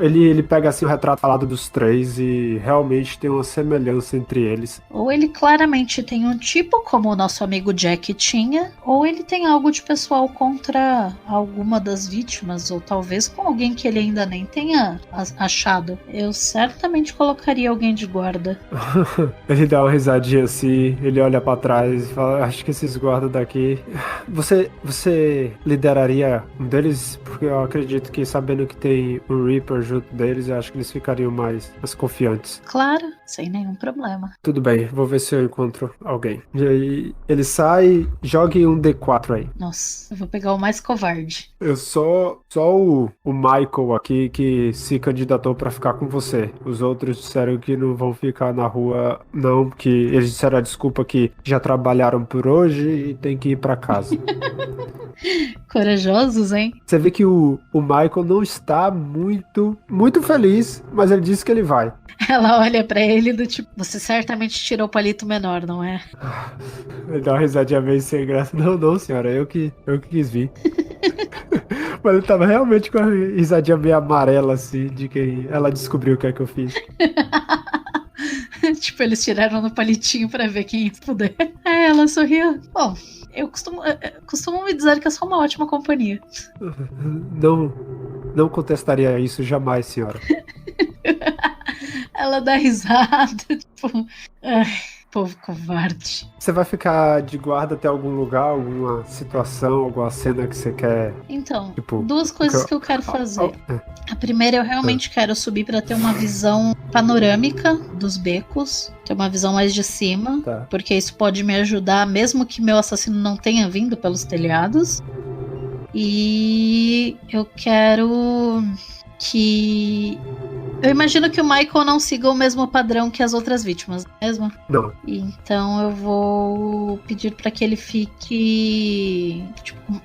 Ele pega assim o retrato falado dos 3 e realmente tem uma semelhança entre eles. Ou ele claramente tem um tipo como o nosso amigo Jack tinha, ou ele tem algo de pessoal contra alguma das vítimas, ou talvez com alguém que ele ainda nem tenha achado. Eu certamente colocaria alguém de guarda. Ele dá uma risadinha assim, ele olha pra trás e fala, acho que esses guardas daqui... Você lideraria um deles? Porque eu acredito que sabendo que tem um Reaper junto deles, eu acho que eles ficariam mais confiantes. Claro, sem nenhum problema. Tudo bem, vou ver se eu encontro alguém. E aí, ele sai, jogue um D4 aí. Nossa, eu vou pegar o mais covarde. Eu só o Michael aqui que se candidatou pra ficar com você. Os outros disseram que não vão ficar na rua, não, que eles disseram a desculpa que já trabalharam por hoje e tem que ir pra casa. Corajosos, hein? Você vê que o Michael não está muito feliz, mas ele disse que ele vai. Ela olha pra ele do tipo, você certamente tirou o palito menor, não é? Ele dá uma risadinha meio sem graça. Não, senhora, eu que quis vir. Mas ele tava realmente com a risadinha meio amarela, assim, de que ela descobriu o que é que eu fiz. Tipo, eles tiraram no palitinho pra ver quem ia poder. Aí ela sorriu. Bom, eu costumo me dizer que eu sou uma ótima companhia. Não contestaria isso jamais, senhora. Ela dá risada, tipo... Ai, povo covarde. Você vai ficar de guarda até algum lugar, alguma situação, alguma cena que você quer? Então, tipo, 2 coisas que eu quero fazer. A primeira, eu realmente quero subir pra ter uma visão panorâmica dos becos, ter uma visão mais de cima, tá. Porque isso pode me ajudar, mesmo que meu assassino não tenha vindo pelos telhados. E eu quero que... Eu imagino que o Michael não siga o mesmo padrão que as outras vítimas, não é mesmo? Não. Então eu vou pedir pra que ele fique... Tipo,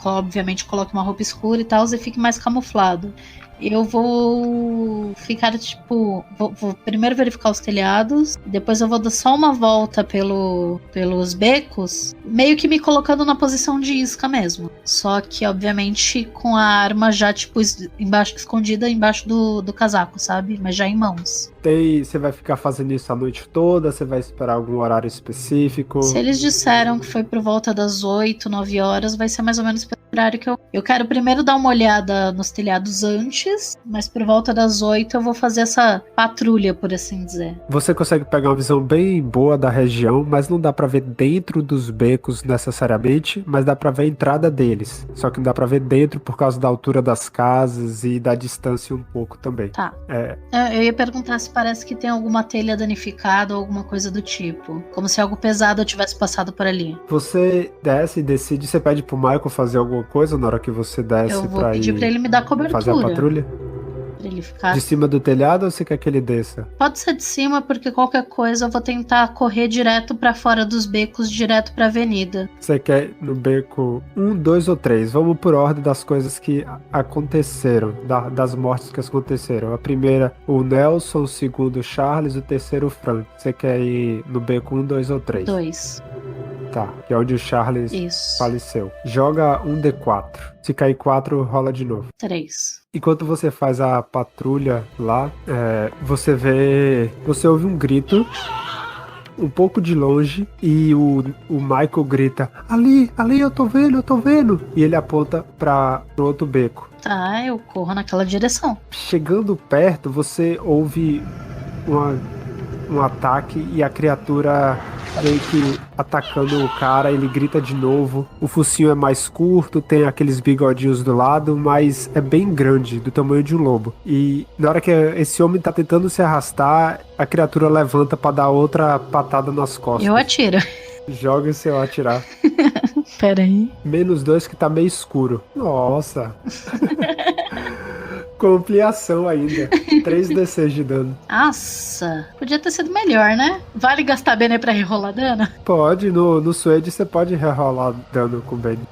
obviamente coloque uma roupa escura e tal, e fique mais camuflado. Eu vou ficar, tipo... Vou primeiro verificar os telhados, depois eu vou dar só uma volta pelos becos, meio que me colocando na posição de isca mesmo. Só que, obviamente, com a arma já, tipo, escondida embaixo do casaco, sabe? Mas já em mãos. Você vai ficar fazendo isso a noite toda? Você vai esperar algum horário específico? Se eles disseram que foi por volta das 8, 9 horas, vai ser mais ou menos pelo horário que eu quero primeiro dar uma olhada nos telhados antes, mas por volta das 8 eu vou fazer essa patrulha, por assim dizer. Você consegue pegar uma visão bem boa da região, mas não dá pra ver dentro dos becos necessariamente, mas dá pra ver a entrada deles. Só que não dá pra ver dentro por causa da altura das casas e da distância um pouco também. Tá. Eu ia perguntar se parece que tem alguma telha danificada ou alguma coisa do tipo. Como se algo pesado tivesse passado por ali. Você desce e decide, você pede pro Michael fazer alguma coisa na hora que você desce eu vou pedir pra ele me dar cobertura. fazer a patrulha? Pra ele ficar... De cima do telhado ou você quer que ele desça? Pode ser de cima, porque qualquer coisa eu vou tentar correr direto pra fora dos becos, direto pra avenida. Você quer no beco 1, 2 ou 3? Vamos por ordem das coisas que aconteceram, das mortes que aconteceram. A primeira, o Nelson, o segundo, o Charles, o terceiro, o Frank. Você quer ir no beco 1, 2 ou 3? 2. Tá, que é onde o Charles Isso. faleceu. Joga um D4. Se cair 4, rola de novo. 3. Enquanto você faz a patrulha lá, você ouve um grito um pouco de longe e o Michael grita: ali, eu tô vendo. E ele aponta pro outro beco. Tá, eu corro naquela direção. Chegando perto, você ouve um ataque e a criatura meio que atacando o cara. Ele grita de novo. O focinho é mais curto, tem aqueles bigodinhos do lado, mas é bem grande, do tamanho de um lobo. E na hora que esse homem tá tentando se arrastar, a criatura levanta pra dar outra patada nas costas. Eu atiro. Joga se eu atirar. Pera aí. -2 que tá meio escuro. Nossa. Com ampliação ainda. 3d6 de dano. Nossa, podia ter sido melhor, né? Vale gastar Bene pra rerolar dano? Pode, no Suede você pode rerolar dano com Bene.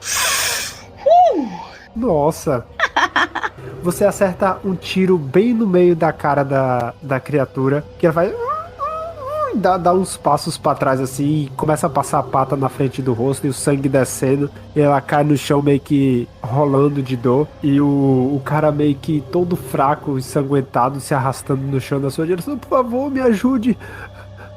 Nossa. Você acerta um tiro bem no meio da cara da criatura, que ela vai... Dá uns passos pra trás assim e começa a passar a pata na frente do rosto e o sangue descendo, e ela cai no chão meio que rolando de dor, e o cara meio que todo fraco, ensanguentado, se arrastando no chão na sua direção. Por favor, me ajude,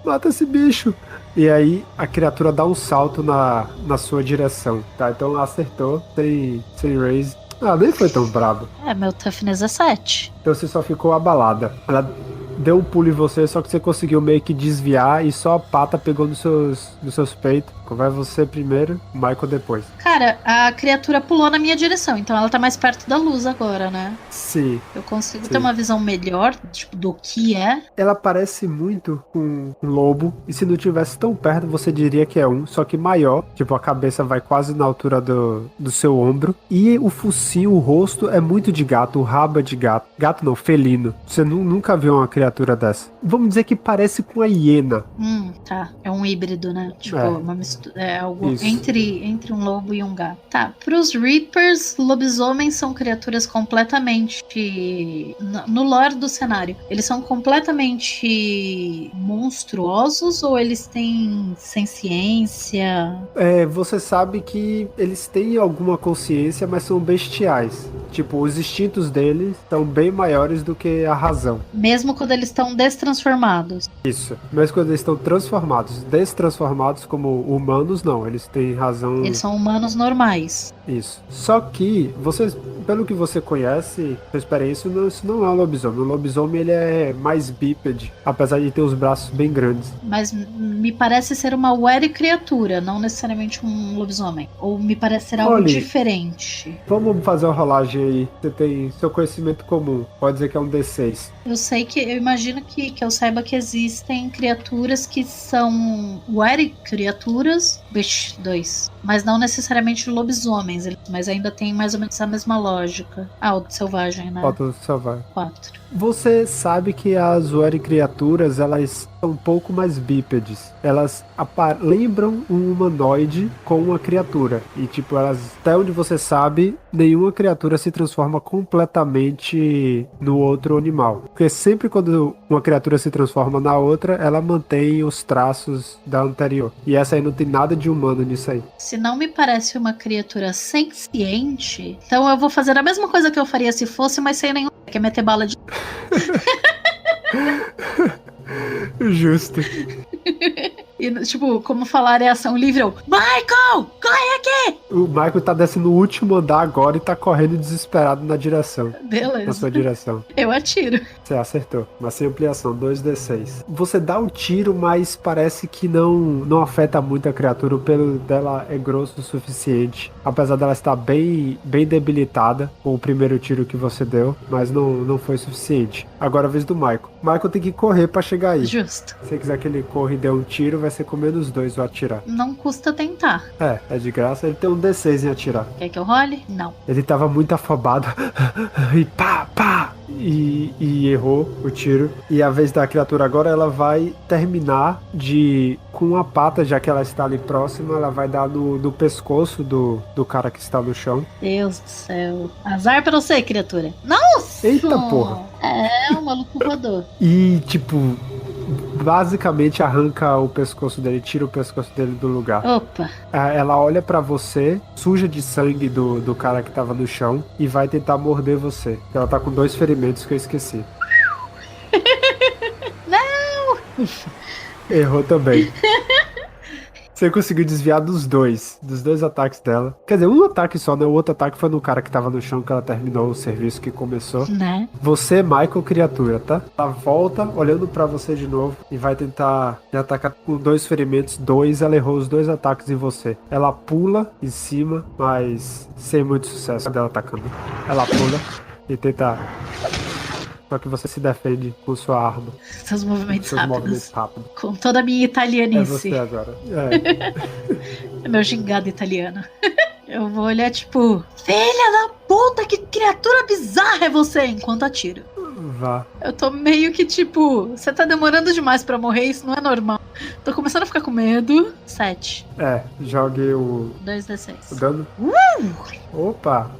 mata esse bicho. E aí a criatura dá um salto na sua direção, tá? Então ela acertou sem raise. Nem foi tão brabo. Meu toughness é 7. Então você só ficou abalada. Ela deu um pulo em você, só que você conseguiu meio que desviar e só a pata pegou nos seus peitos. Vai você primeiro, o Michael depois. Cara, a criatura pulou na minha direção, então ela tá mais perto da luz agora, né? Sim. Eu consigo ter uma visão melhor, tipo, do que é. Ela parece muito com um lobo, e se não tivesse tão perto, você diria que é só que maior. Tipo, a cabeça vai quase na altura do seu ombro. E o focinho, o rosto é muito de gato, o rabo é de gato. Gato não, felino. Você nunca viu uma criatura dessa. Vamos dizer que parece com a hiena. Tá. É um híbrido, né? Tipo, uma mistura. É algo Isso. entre um lobo e um gato. Tá. Pros Reapers, lobisomens são criaturas completamente... No lore do cenário, eles são completamente monstruosos ou eles têm senciência? Você sabe que eles têm alguma consciência, mas são bestiais. Tipo, os instintos deles são bem maiores do que a razão. Mesmo quando eles estão destransformados. Isso. Mesmo quando eles estão transformados. Destransformados como humanos, não. Eles têm razão. Eles são humanos normais. Isso. Só que, pelo que você conhece, sua experiência, isso não é um lobisomem. O lobisomem, ele é mais bípede, apesar de ter os braços bem grandes. Mas me parece ser uma were criatura, não necessariamente um lobisomem. Ou me parece ser algo diferente. Vamos fazer uma rolagem aí. Você tem seu conhecimento comum. Pode dizer que é um D6. Eu imagino que eu saiba que existem criaturas que são were criaturas. 2. mas não necessariamente lobisomens, mas ainda tem mais ou menos a mesma lógica. O selvagem, né? Falta selvagem. 4. Você sabe que as Were criaturas, elas são um pouco mais bípedes. Elas lembram um humanoide com uma criatura. E tipo, elas, até onde você sabe, nenhuma criatura se transforma completamente no outro animal. Porque sempre quando uma criatura se transforma na outra, ela mantém os traços da anterior. E essa aí não tem nada de humano nisso aí. Se não me parece uma criatura senciente, então eu vou fazer a mesma coisa que eu faria se fosse, mas sem nenhum... que é meter bala de... Justo. E, tipo, como falar é ação livre, eu... Michael! Corre aqui! O Michael tá descendo o último andar agora e tá correndo desesperado na direção. Beleza. Na sua direção. Eu atiro. Você acertou. Mas sem ampliação, 2d6. Você dá o tiro, mas parece que não afeta muito a criatura. O pelo dela é grosso o suficiente. Apesar dela estar bem debilitada com o primeiro tiro que você deu. Mas não foi suficiente. Agora é a vez do Michael. Michael tem que correr pra chegar aí. Justo. Se você quiser que ele corra e dê um tiro, vai ser com -2 o atirar. Não custa tentar. É de graça. Ele tem um D6 em atirar. Quer que eu role? Não. Ele tava muito afobado. E pá! E errou o tiro. E a vez da criatura agora, ela vai terminar com a pata, já que ela está ali próxima, ela vai dar no pescoço do cara que está no chão. Deus do céu. Azar pra você, criatura. Nossa! Eita porra! É, o maluco voador. E, tipo, basicamente arranca o pescoço dele, tira o pescoço dele do lugar. Opa! Ela olha pra você, suja de sangue do cara que tava no chão e vai tentar morder você. Ela tá com 2 ferimentos que eu esqueci. Não! Errou também. Você conseguiu desviar dos dois ataques dela. Quer dizer, um ataque só, né? O outro ataque foi no cara que tava no chão, que ela terminou o serviço que começou. Né? Você, Michael, criatura, tá? Ela volta, olhando pra você de novo, e vai tentar me atacar com 2 ferimentos. 2, ela errou os 2 ataques em você. Ela pula em cima, mas sem muito sucesso dela atacando. Ela pula e tenta... Só que você se defende com sua arma. Seus movimentos rápidos. rápidos. Com toda a minha italianice. É você agora. É meu gingado italiano. Eu vou olhar tipo... Filha da puta, que criatura bizarra é você! Enquanto atiro. Vá. Eu tô meio que tipo... Você tá demorando demais pra morrer, isso não é normal. Tô começando a ficar com medo. 7. Jogue o 2d6. dano. Opa!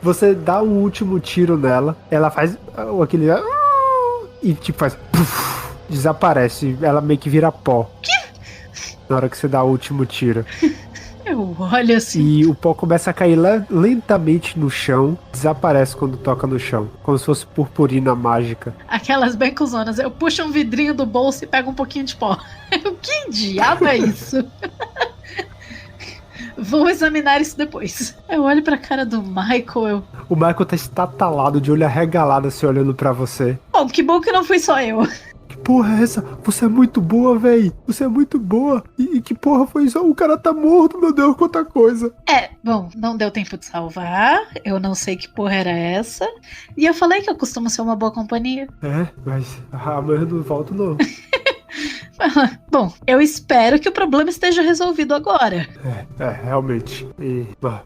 Você dá um último tiro nela, ela faz aquele... E tipo faz... Desaparece, ela meio que vira pó. Que? Na hora que você dá o último tiro. Eu olho assim... E o pó começa a cair lentamente no chão, desaparece quando toca no chão. Como se fosse purpurina mágica. Aquelas bem cuzonas. Eu puxo um vidrinho do bolso e pego um pouquinho de pó. Que diabo é isso? Vou examinar isso depois. Eu olho pra cara do Michael, O Michael tá estatalado, de olho arregalado, assim, olhando pra você. Que bom que não fui só eu. Que porra é essa? Você é muito boa, véi. Você é muito boa. E que porra foi isso? O cara tá morto, meu Deus, quanta coisa. Bom, não deu tempo de salvar. Eu não sei que porra era essa. E eu falei que eu costumo ser uma boa companhia. Mas amanhã eu não volto, não. Bom, eu espero que o problema esteja resolvido agora. Realmente.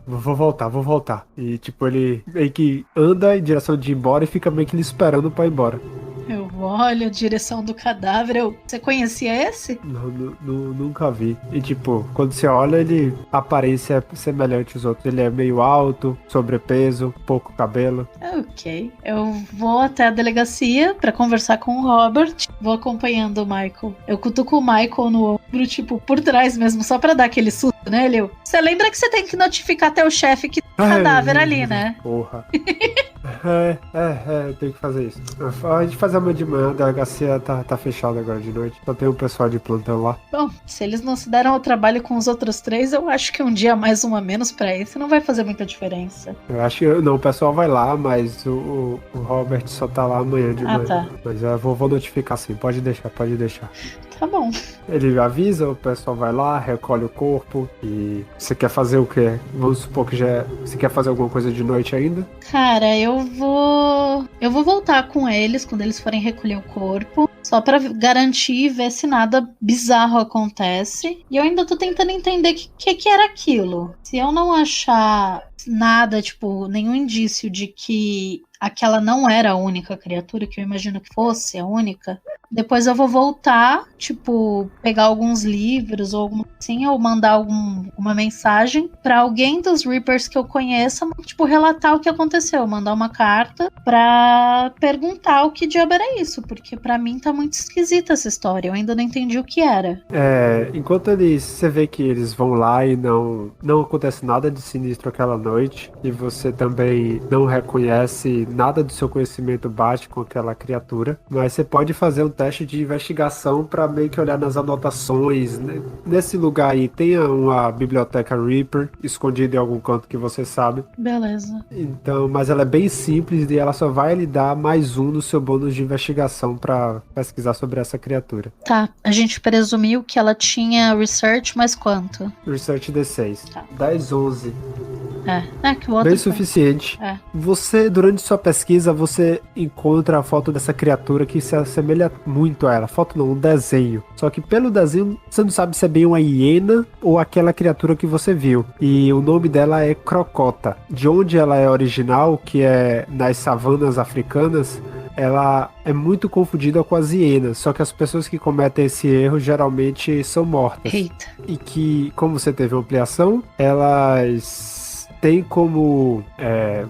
Vou voltar. E tipo, ele meio que anda em direção de ir embora e fica meio que ele esperando pra ir embora. Eu olho a direção do cadáver. Você conhecia esse? Não, nunca vi. E tipo, quando você olha, ele a aparência é semelhante aos outros. Ele é meio alto, sobrepeso, pouco cabelo. Ok. Eu vou até a delegacia pra conversar com o Robert. Vou acompanhando o Michael. Eu cutuco o Michael no ombro, tipo, por trás mesmo, só pra dar aquele susto nele. Você lembra que você tem que notificar até o chefe que tem cadáver ali, né? Porra. Eu tenho que fazer isso. A gente faz amanhã de manhã, a delegacia tá fechada agora de noite. Só tem um pessoal de plantão lá. Bom, se eles não se deram ao trabalho com os outros 3, eu acho que um dia mais, um a menos pra esse não vai fazer muita diferença. Eu acho que não, o pessoal vai lá, mas o Robert só tá lá amanhã de manhã. Tá. Mas eu vou notificar sim, pode deixar. Tá bom. Ele avisa, o pessoal vai lá, recolhe o corpo e... Você quer fazer o quê? Vamos supor que você quer fazer alguma coisa de noite ainda? Cara, eu vou voltar com eles quando eles forem recolher o corpo. Só pra garantir e ver se nada bizarro acontece. E eu ainda tô tentando entender o que era aquilo. Se eu não achar nada, tipo, nenhum indício de que aquela não era a única criatura, que eu imagino que fosse a única, depois eu vou voltar, tipo, pegar alguns livros ou alguma assim, ou mandar uma mensagem pra alguém dos Reapers que eu conheça, tipo, relatar o que aconteceu, mandar uma carta pra perguntar o que diabo era isso, porque pra mim tá muito esquisita essa história, eu ainda não entendi o que era. Enquanto você vê que eles vão lá e não acontece nada de sinistro aquela noite, e você também não reconhece nada do seu conhecimento bate com aquela criatura, mas você pode fazer um teste de investigação para meio que olhar nas anotações, né? Nesse lugar aí tem uma biblioteca Reaper escondida em algum canto que você sabe. Beleza. Então, mas ela é bem simples e ela só vai lhe dar mais um no seu bônus de investigação para pesquisar sobre essa criatura. Tá, a gente presumiu que ela tinha research, mas quanto? Research D6. Tá. 10, 11. Que o outro Bem foi. suficiente. Você, durante sua pesquisa, você encontra a foto dessa criatura que se assemelha muito a ela. Foto não, um desenho. Só que pelo desenho, você não sabe se é bem uma hiena ou aquela criatura que você viu. E o nome dela é Crocota. De onde ela é original, que é nas savanas africanas, ela é muito confundida com as hienas, só que as pessoas que cometem esse erro geralmente são mortas. Eita. E que, como você teve ampliação, elas têm como,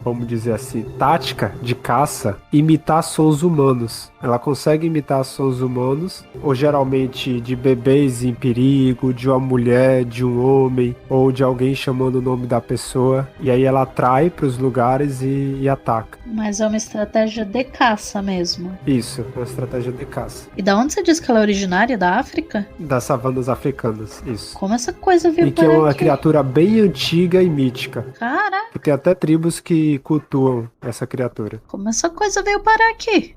vamos dizer assim, tática de caça, imitar sons humanos. Ela consegue imitar sons humanos, ou geralmente de bebês em perigo, de uma mulher, de um homem, ou de alguém chamando o nome da pessoa, e aí ela atrai para os lugares e ataca. Mas é uma estratégia de caça mesmo. Isso, uma estratégia de caça. E da onde você diz que ela é originária? Da África? Das savanas africanas, isso. Como essa coisa veio E que é parar uma aqui? criatura bem antiga e mítica. Caraca, Tem até tribos que cultuam essa criatura. como essa coisa veio parar aqui?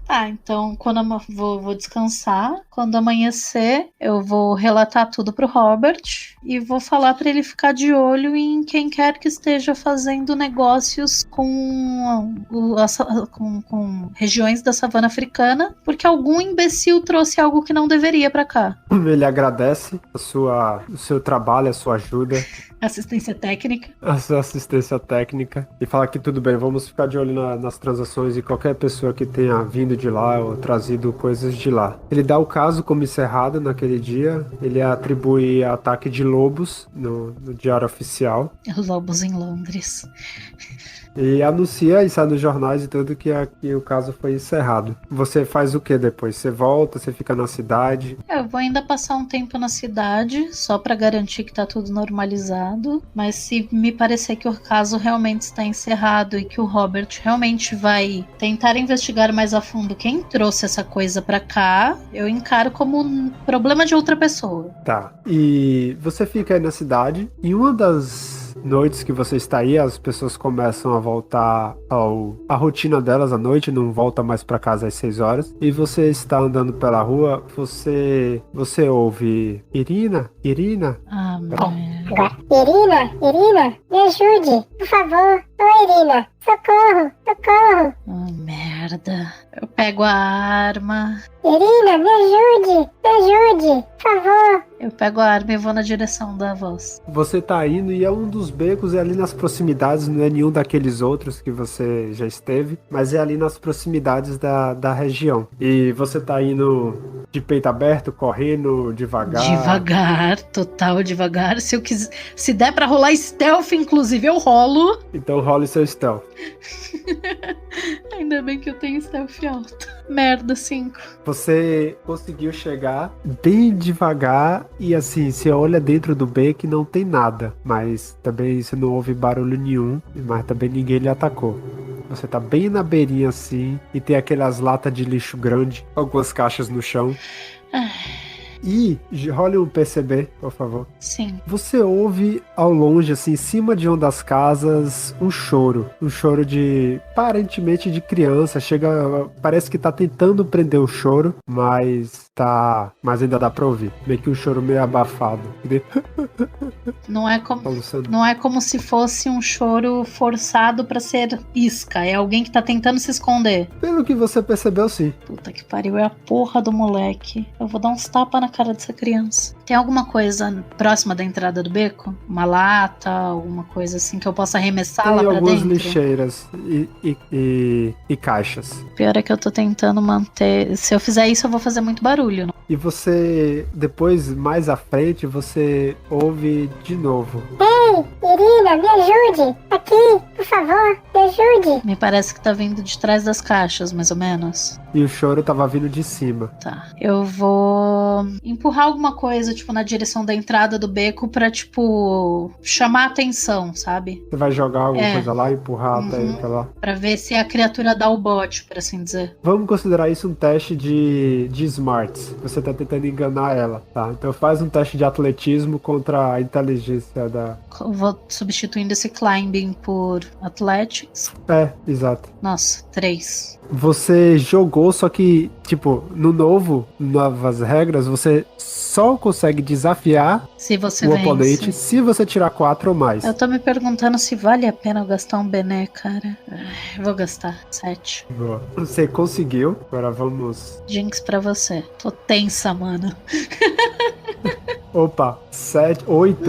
Tá, então quando eu vou descansar, quando amanhecer, eu vou relatar tudo pro Robert e vou falar pra ele ficar de olho em quem quer que esteja fazendo negócios com regiões da savana africana, porque algum imbecil trouxe algo que não deveria pra cá. Ele agradece o seu trabalho, a sua ajuda, Assistência técnica. a sua assistência técnica e fala que tudo bem, vamos ficar de olho nas transações de qualquer pessoa que tenha vindo de lá ou trazido coisas de lá. Ele dá o caso como encerrado naquele dia, ele atribui ataque de lobos no diário oficial. Lobos em Londres. E anuncia e sai nos jornais e tudo que o caso foi encerrado. Você faz o que depois? Você volta, você fica na cidade? Eu vou ainda passar um tempo na cidade, só pra garantir que tá tudo normalizado. Mas se me parecer que o caso realmente está encerrado e que o Robert realmente vai tentar investigar mais a fundo quem trouxe essa coisa pra cá, eu encaro como um problema de outra pessoa. Tá. E você fica aí na cidade. Em uma das noites que você está aí, as pessoas começam a voltar a rotina delas à noite, não volta mais para casa às 6 horas, e você está andando pela rua, você ouve Irina, Ah, Irina, me ajude, por favor. Oi, Irina, socorro. oh, merda. Eu pego a arma. Irina, me ajude, por favor. Eu pego a arma e vou na direção da voz. Você tá indo e é um dos becos, é ali nas proximidades, não é nenhum daqueles outros que você já esteve, mas é ali nas proximidades da região. E você tá indo de peito aberto, correndo devagar. Devagar, total devagar. Se der pra rolar stealth, inclusive, eu rolo. Então role seu stealth. Ainda bem que eu tenho stealth alto. Merda, 5. Você conseguiu chegar bem devagar e assim, você olha dentro do beco e não tem nada, mas também você não ouve barulho nenhum, mas também ninguém lhe atacou. Você tá bem na beirinha assim e tem aquelas latas de lixo grande, algumas caixas no chão. E role um PCB, por favor. Sim. Você ouve ao longe, assim, em cima de uma das casas, um choro. Um choro de, aparentemente, de criança. Parece que tá tentando prender o choro, mas ainda dá pra ouvir. Meio que um choro meio abafado. Não é como se fosse um choro forçado pra ser isca. É alguém que tá tentando se esconder. Pelo que você percebeu, sim. Puta que pariu, é a porra do moleque. Eu vou dar uns tapas na cara dessa criança. Tem alguma coisa próxima da entrada do beco? Uma lata, alguma coisa assim que eu possa arremessar lá pra dentro? Tem algumas lixeiras e caixas. Pior é que eu tô tentando manter... Se eu fizer isso, eu vou fazer muito barulho. Não? E você, depois, mais à frente, você ouve de novo. Ei, Irina, me ajude! Aqui, por favor, me ajude! Me parece que tá vindo de trás das caixas, mais ou menos. E o choro tava vindo de cima. Tá. Eu vou empurrar alguma coisa, tipo, na direção da entrada do beco pra, tipo, chamar a atenção, sabe? Você vai jogar alguma coisa lá, empurrar até lá? Pra ver se a criatura dá o bote, por assim dizer. Vamos considerar isso um teste de smarts. Você tá tentando enganar ela, tá? Então faz um teste de atletismo contra a inteligência da... Eu vou substituindo esse climbing por athletics. Exato. Nossa, 3. Você jogou, só que, tipo, novas regras, você só consegue desafiar se você o vence. oponente se você tirar 4 ou mais. Eu tô me perguntando se vale a pena eu gastar um bené, cara. Vou gastar 7. Boa. Você conseguiu. Agora vamos... Jinx pra você. Tô tensa, mano. Opa, 8 no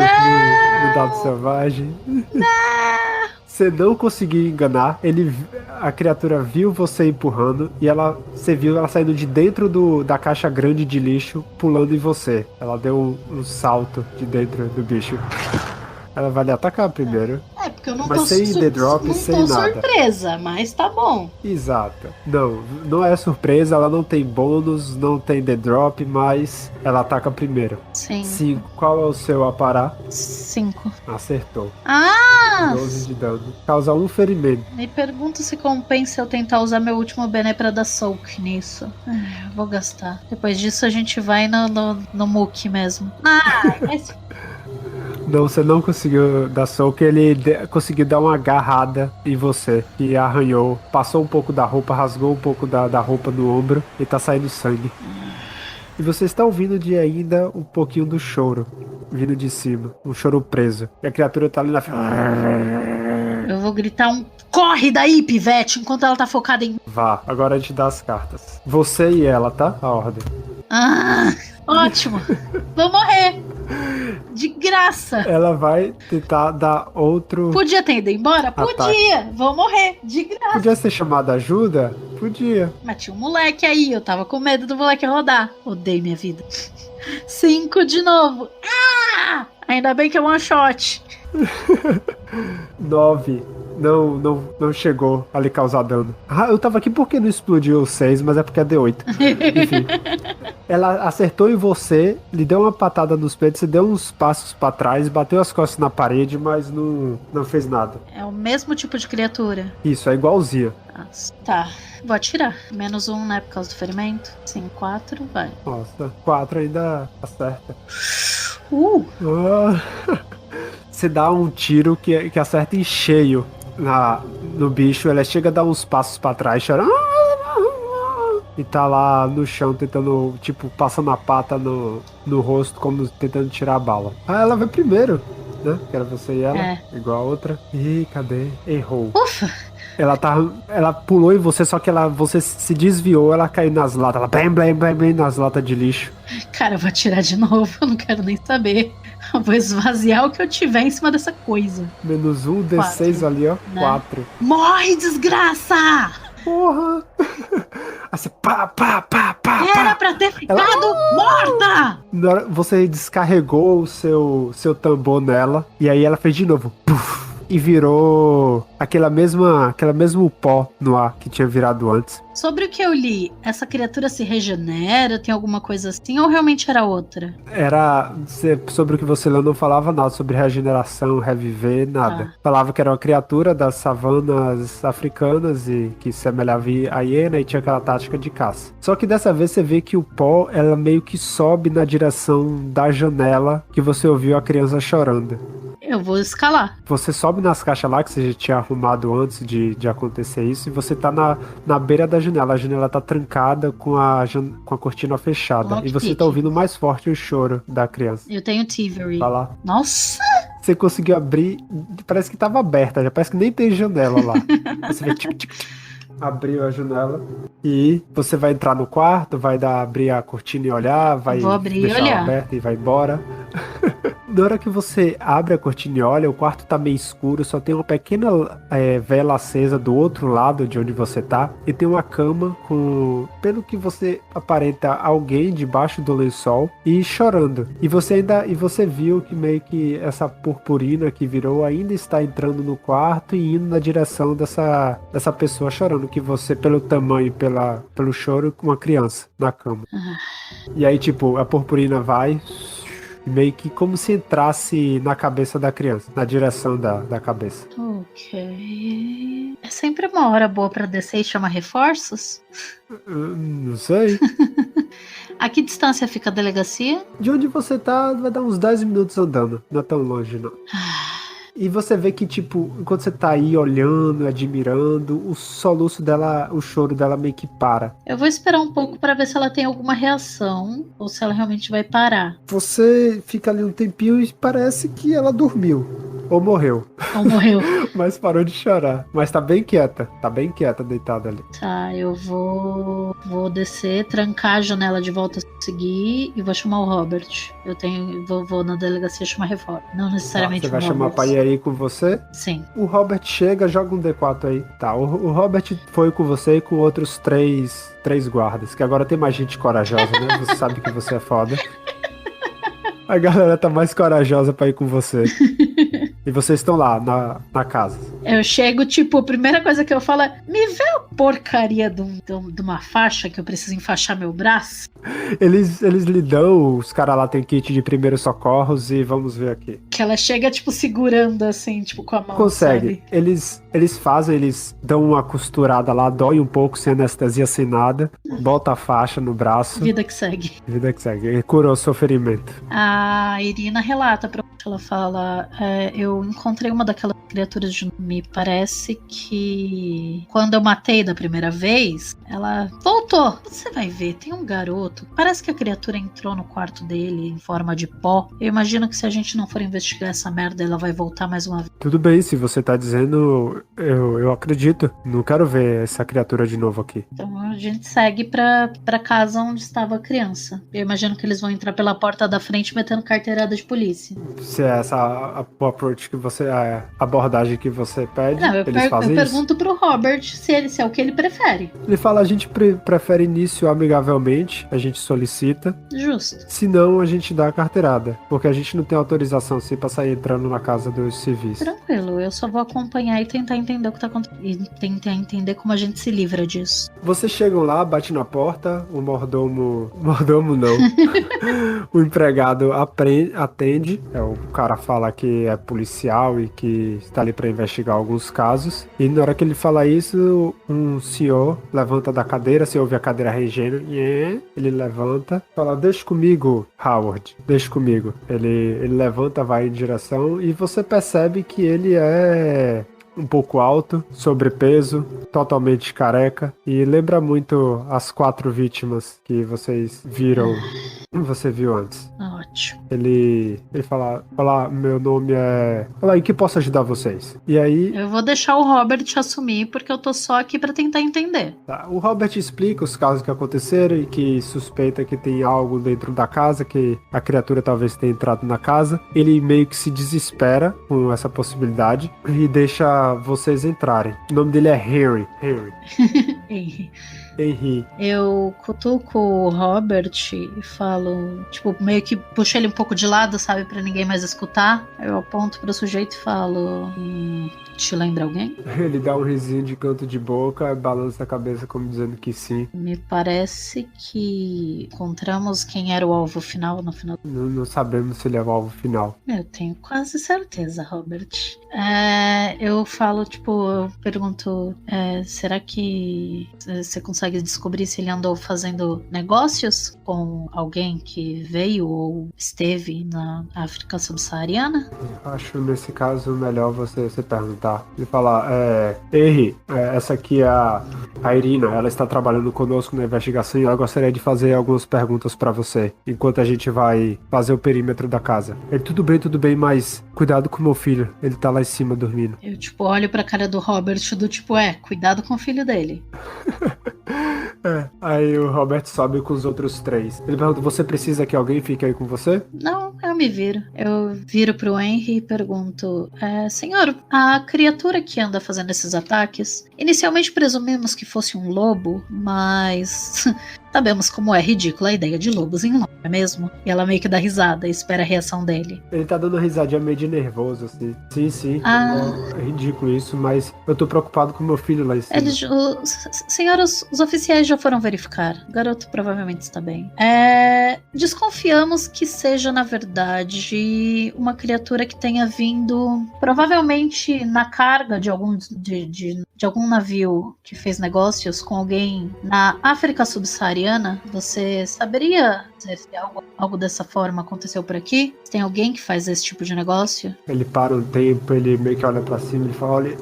dado selvagem. Não! Você não conseguiu enganar, a criatura viu você empurrando e você viu ela saindo de dentro da caixa grande de lixo, pulando em você. Ela deu um salto de dentro do bicho. Ela vai lhe atacar primeiro. Porque eu não mas tô sem the drop, sem nada. Surpresa, mas tá bom. Exato. Não é surpresa, ela não tem bônus, não tem the drop, mas ela ataca primeiro. Sim. 5. Qual é o seu aparar? 5. Acertou. 12 de dano. Causa 1 ferimento. Me pergunto se compensa eu tentar usar meu último bené pra dar soak nisso. Vou gastar. Depois disso a gente vai no Mook mesmo. Esse... Não, você não conseguiu dar soco, ele conseguiu dar uma agarrada em você e arranhou, passou um pouco da roupa, rasgou um pouco da roupa do ombro e tá saindo sangue. E você está ouvindo ainda um pouquinho do choro vindo de cima, um choro preso. E a criatura tá ali na frente. Eu vou gritar corre daí, pivete, enquanto ela tá focada em... Vá, agora a gente dá as cartas. Você e ela, tá? A ordem. Ótimo. Vou morrer. De graça. Ela vai tentar dar outro... Podia ter ido embora? Ataque. Podia. Vou morrer. De graça. Podia ser chamado ajuda? Podia. Mas tinha um moleque aí. Eu tava com medo do moleque rodar. Odeio minha vida. 5 de novo. Ainda bem que é one shot. 9. Não chegou a lhe causar dano. Eu tava aqui porque não explodiu o 6, mas é porque é D8. Enfim. Ela acertou em você, lhe deu uma patada nos peitos, você deu uns passos pra trás, bateu as costas na parede, mas não fez nada. É o mesmo tipo de criatura. Isso, é igualzinho. Tá, vou atirar. -1, né, por causa do ferimento. Sim, 4, vai. Nossa, 4 ainda acerta. Você dá um tiro que acerta em cheio no bicho, ela chega a dar uns passos pra trás, chorando. E tá lá no chão tentando, tipo, passando a pata no rosto, como tentando tirar a bala. Ela vai primeiro, né? Que era você e ela, igual a outra. Ih, cadê? Errou. Ufa! Ela pulou em você, só que você se desviou, ela caiu nas latas, ela bem nas latas de lixo. Cara, eu vou atirar de novo, eu não quero nem saber. Eu vou esvaziar o que eu tiver em cima dessa coisa. -1, D6 ali, ó. Né? 4. Morre, desgraça! Porra! Aí você pá. Era pra ter ficado morta! Você descarregou o seu tambor nela, e aí ela fez de novo. Puf! e virou aquele mesmo pó no ar que tinha virado antes. Sobre o que eu li, essa criatura se regenera, tem alguma coisa assim, ou realmente era outra? Sobre o que você leu, não falava nada sobre regeneração, reviver, nada. Falava que era uma criatura das savanas africanas e que semelhava a hiena e tinha aquela tática de caça. Só que dessa vez você vê que o pó, ela meio que sobe na direção da janela que você ouviu a criança chorando. Eu vou escalar. Você sobe nas caixas lá que você já tinha arrumado antes de acontecer isso e você tá na beira da janela. A janela tá trancada com a cortina fechada. E você tá ouvindo mais forte o choro da criança. Eu tenho Thievery. Tá lá. Nossa! Você conseguiu abrir, parece que tava aberta, já parece que nem tem janela lá. Você vê abriu a janela e você vai entrar no quarto, abrir a cortina e olhar, vai deixar ela aberta e vai embora. Na hora que você abre a cortina e olha, o quarto tá meio escuro, só tem uma pequena vela acesa do outro lado de onde você tá, e tem uma cama com, pelo que você aparenta, alguém debaixo do lençol e chorando. E você viu que meio que essa purpurina que virou ainda está entrando no quarto e indo na direção dessa pessoa chorando, que você, pelo tamanho, pelo choro, com uma criança na cama. E aí, tipo, a purpurina vai meio que como se entrasse na cabeça da criança, na direção da cabeça. Ok. É sempre uma hora boa pra descer e chamar reforços? Não sei. A que distância fica a delegacia? De onde você tá, vai dar uns 10 minutos andando. Não é tão longe, não. E você vê que, tipo, enquanto você tá aí olhando, admirando, o soluço dela, o choro dela meio que para. Eu vou esperar um pouco pra ver se ela tem alguma reação ou se ela realmente vai parar. Você fica ali um tempinho e parece que ela dormiu. Ou morreu. Ou morreu. Mas parou de chorar. Mas tá bem quieta. Tá bem quieta, deitada ali. Tá, eu vou descer, trancar a janela de volta a seguir e vou chamar o Robert. Vou na delegacia chamar reforço. Não necessariamente Você vai o chamar Robert. pra ir aí com você? Sim. O Robert chega, joga um D4 aí. Tá, o Robert foi com você e com outros três guardas. Que agora tem mais gente corajosa, né? Você sabe que você é foda. A galera tá mais corajosa pra ir com você. E vocês estão lá, na casa. Eu chego, tipo, a primeira coisa que eu falo é: me vê a porcaria de uma faixa que eu preciso enfaixar meu braço? Eles lhe dão, os caras lá tem kit de primeiros socorros e vamos ver aqui. Que ela chega, tipo, segurando assim, tipo, com a mão. Consegue. Sabe? Eles dão uma costurada lá, dói um pouco, sem anestesia, sem nada. Bota a faixa no braço. Vida que segue. Vida que segue. E curou o seu ferimento. A Irina relata pra ela, fala: eu encontrei uma daquelas criaturas me parece que quando eu matei da primeira vez, ela voltou. Você vai ver, tem um garoto, parece que a criatura entrou no quarto dele em forma de pó. Eu imagino que se a gente não for investigar essa merda, ela vai voltar mais uma vez. Tudo bem, se você tá dizendo, eu acredito. Não quero ver essa criatura de novo aqui. Então a gente segue pra casa onde estava a criança. Eu imagino que eles vão entrar pela porta da frente metendo carteirada de polícia. Se é essa a approach que você, a abordagem que você pede, não, eles fazem eu isso? pergunto pro Robert se é o que ele prefere. Ele fala: a gente prefere início amigavelmente, a gente solicita. Justo. Se não, a gente dá a carteirada, porque a gente não tem autorização assim pra sair entrando na casa dos civis. Tranquilo, eu só vou acompanhar e tentar entender o que tá acontecendo. E tentar entender como a gente se livra disso. Vocês chegam lá, bate na porta, o mordomo não. O empregado atende, o cara fala que é policial e que está ali para investigar alguns casos. E na hora que ele fala isso, um senhor levanta da cadeira, você ouve a cadeira regendo, ele levanta, fala: deixa comigo, Howard, deixa comigo. Ele levanta, vai em direção e você percebe que ele é um pouco alto, sobrepeso, totalmente careca e lembra muito as 4 vítimas que vocês viram. Você viu antes. Ótimo. Ele fala: meu nome é... Fala, em que posso ajudar vocês? E aí... Eu vou deixar o Robert assumir, porque eu tô só aqui pra tentar entender. Tá, o Robert explica os casos que aconteceram e que suspeita que tem algo dentro da casa, que a criatura talvez tenha entrado na casa. Ele meio que se desespera com essa possibilidade e deixa vocês entrarem. O nome dele é Henry. Henry. Henry. Eu cutuco o Robert e falo, tipo, meio que puxo ele um pouco de lado, sabe, pra ninguém mais escutar. Eu aponto pro sujeito e falo, te lembra alguém? Ele dá um risinho de canto de boca, balança a cabeça como dizendo que sim. Me parece que encontramos quem era o alvo final no final. Não sabemos se ele é o alvo final. Eu tenho quase certeza, Robert. Eu falo, tipo, eu pergunto, será que você consegue descobrir se ele andou fazendo negócios com alguém que veio ou esteve na África subsaariana? Acho nesse caso melhor você perguntar. Ele falar, Henry, essa aqui é a Irina, ela está trabalhando conosco na investigação e ela gostaria de fazer algumas perguntas pra você, enquanto a gente vai fazer o perímetro da casa. Ele, tudo bem, mas cuidado com meu filho, ele tá lá em cima dormindo. Eu, tipo, olho pra cara do Robert do tipo, cuidado com o filho dele. Aí o Robert sobe com os outros 3. Ele pergunta, você precisa que alguém fique aí com você? Não, eu me viro. Eu viro pro Henry e pergunto, senhor, a criatura que anda fazendo esses ataques, inicialmente presumimos que fosse um lobo, mas sabemos como é ridícula a ideia de lobos em lobo, não é mesmo? E ela meio que dá risada e espera a reação dele. Ele tá dando uma risadinha meio de nervoso, assim. Sim. É ridículo isso, mas eu tô preocupado com meu filho lá em cima. Senhora, os oficiais já foram verificar. O garoto provavelmente está bem. Desconfiamos que seja, na verdade, uma criatura que tenha vindo provavelmente na carga de algum navio que fez negócios com alguém na África subsaariana. Você saberia dizer se algo dessa forma aconteceu por aqui? Tem alguém que faz esse tipo de negócio? Ele para um tempo, ele meio que olha pra cima e fala, olha,